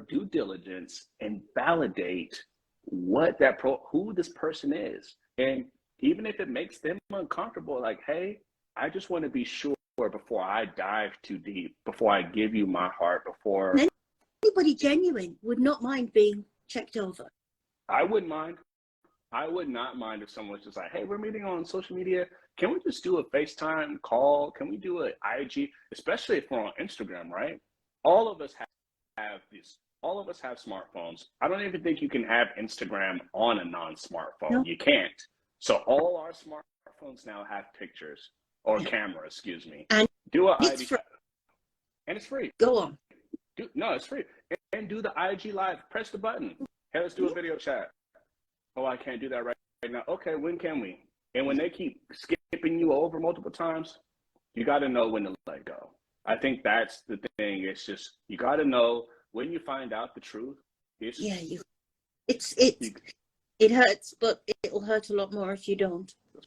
[SPEAKER 2] due diligence and validate who this person is. And even if it makes them uncomfortable, like, hey, I just want to be sure before I dive too deep, before I give you my heart, before
[SPEAKER 1] anybody genuine would not mind being checked over.
[SPEAKER 2] I wouldn't mind. I would not mind if someone was just like, hey, we're meeting on social media. Can we just do a FaceTime call? Can we do an IG? Especially if we're on Instagram, right? All of us have these. All of us have smartphones. I don't even think you can have Instagram on a non-smartphone. No. You can't. So all our smartphones now have pictures or camera, excuse me.
[SPEAKER 1] And
[SPEAKER 2] do an
[SPEAKER 1] it's
[SPEAKER 2] IG,
[SPEAKER 1] free.
[SPEAKER 2] And it's free.
[SPEAKER 1] Go on.
[SPEAKER 2] No, it's free. And do the IG live. Press the button. Hey, let's do a video chat. Oh, I can't do that right now. Okay, when can we? And when they keep skipping you over multiple times, you got to know when to let go. I think that's the thing. It's just, you got to know when you find out the truth. It
[SPEAKER 1] hurts, but it'll hurt a lot more if you don't.
[SPEAKER 2] That's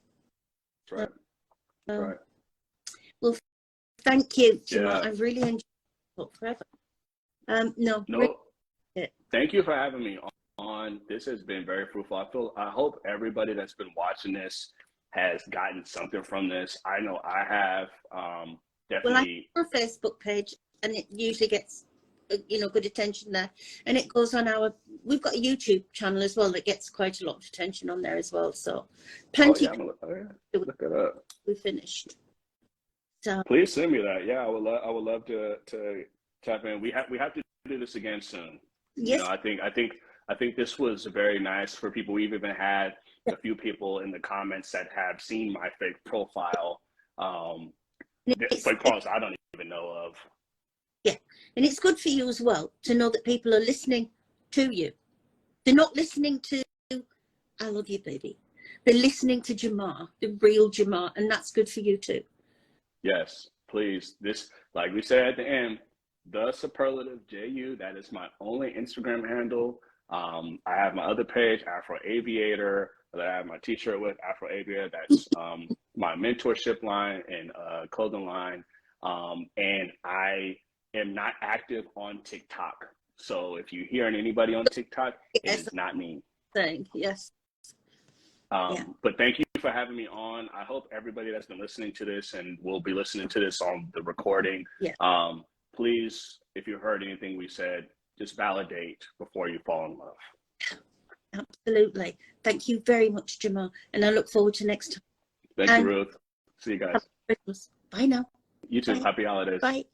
[SPEAKER 2] right. Right.
[SPEAKER 1] Well, thank you, Jamar.
[SPEAKER 2] Yeah.
[SPEAKER 1] I've really enjoyed it forever. No.
[SPEAKER 2] Really. Thank you for having me on. This has been very fruitful. I hope everybody that's been watching this has gotten something from this. I know I have. Definitely.
[SPEAKER 1] Well, I have our Facebook page, and it usually gets good attention there, and it goes on we've got a YouTube channel as well that gets quite a lot of attention on there as well, so plenty.
[SPEAKER 2] Look it up.
[SPEAKER 1] We finished, so
[SPEAKER 2] please send me that. I would love to tap in. We have to do this again soon.
[SPEAKER 1] Yes.
[SPEAKER 2] You know, I think this was very nice for people. We've even had a few people in the comments that have seen my fake profile, because I don't even know of.
[SPEAKER 1] Yeah, and it's good for you as well to know that people are listening to you. They're not listening to I love you, baby. They're listening to Jamar, the real Jamar, and that's good for you too.
[SPEAKER 2] Yes, please. This, like we said at the end, the superlative JU, that is my only Instagram handle. I have my other page, Afro Aviator, that I have my t-shirt with, Afro Aviator. That's my mentorship line and clothing line. And I am not active on TikTok. So if you're hearing anybody on TikTok, it is not me.
[SPEAKER 1] Yes.
[SPEAKER 2] But thank you for having me on. I hope everybody that's been listening to this and will be listening to this on the recording, please, if you heard anything we said, just validate before you fall in love.
[SPEAKER 1] Absolutely. Thank you very much, Jamar. And I look forward to next time.
[SPEAKER 2] Thank you, Ruth. See you guys.
[SPEAKER 1] Bye now.
[SPEAKER 2] You too.
[SPEAKER 1] Bye.
[SPEAKER 2] Happy holidays.
[SPEAKER 1] Bye.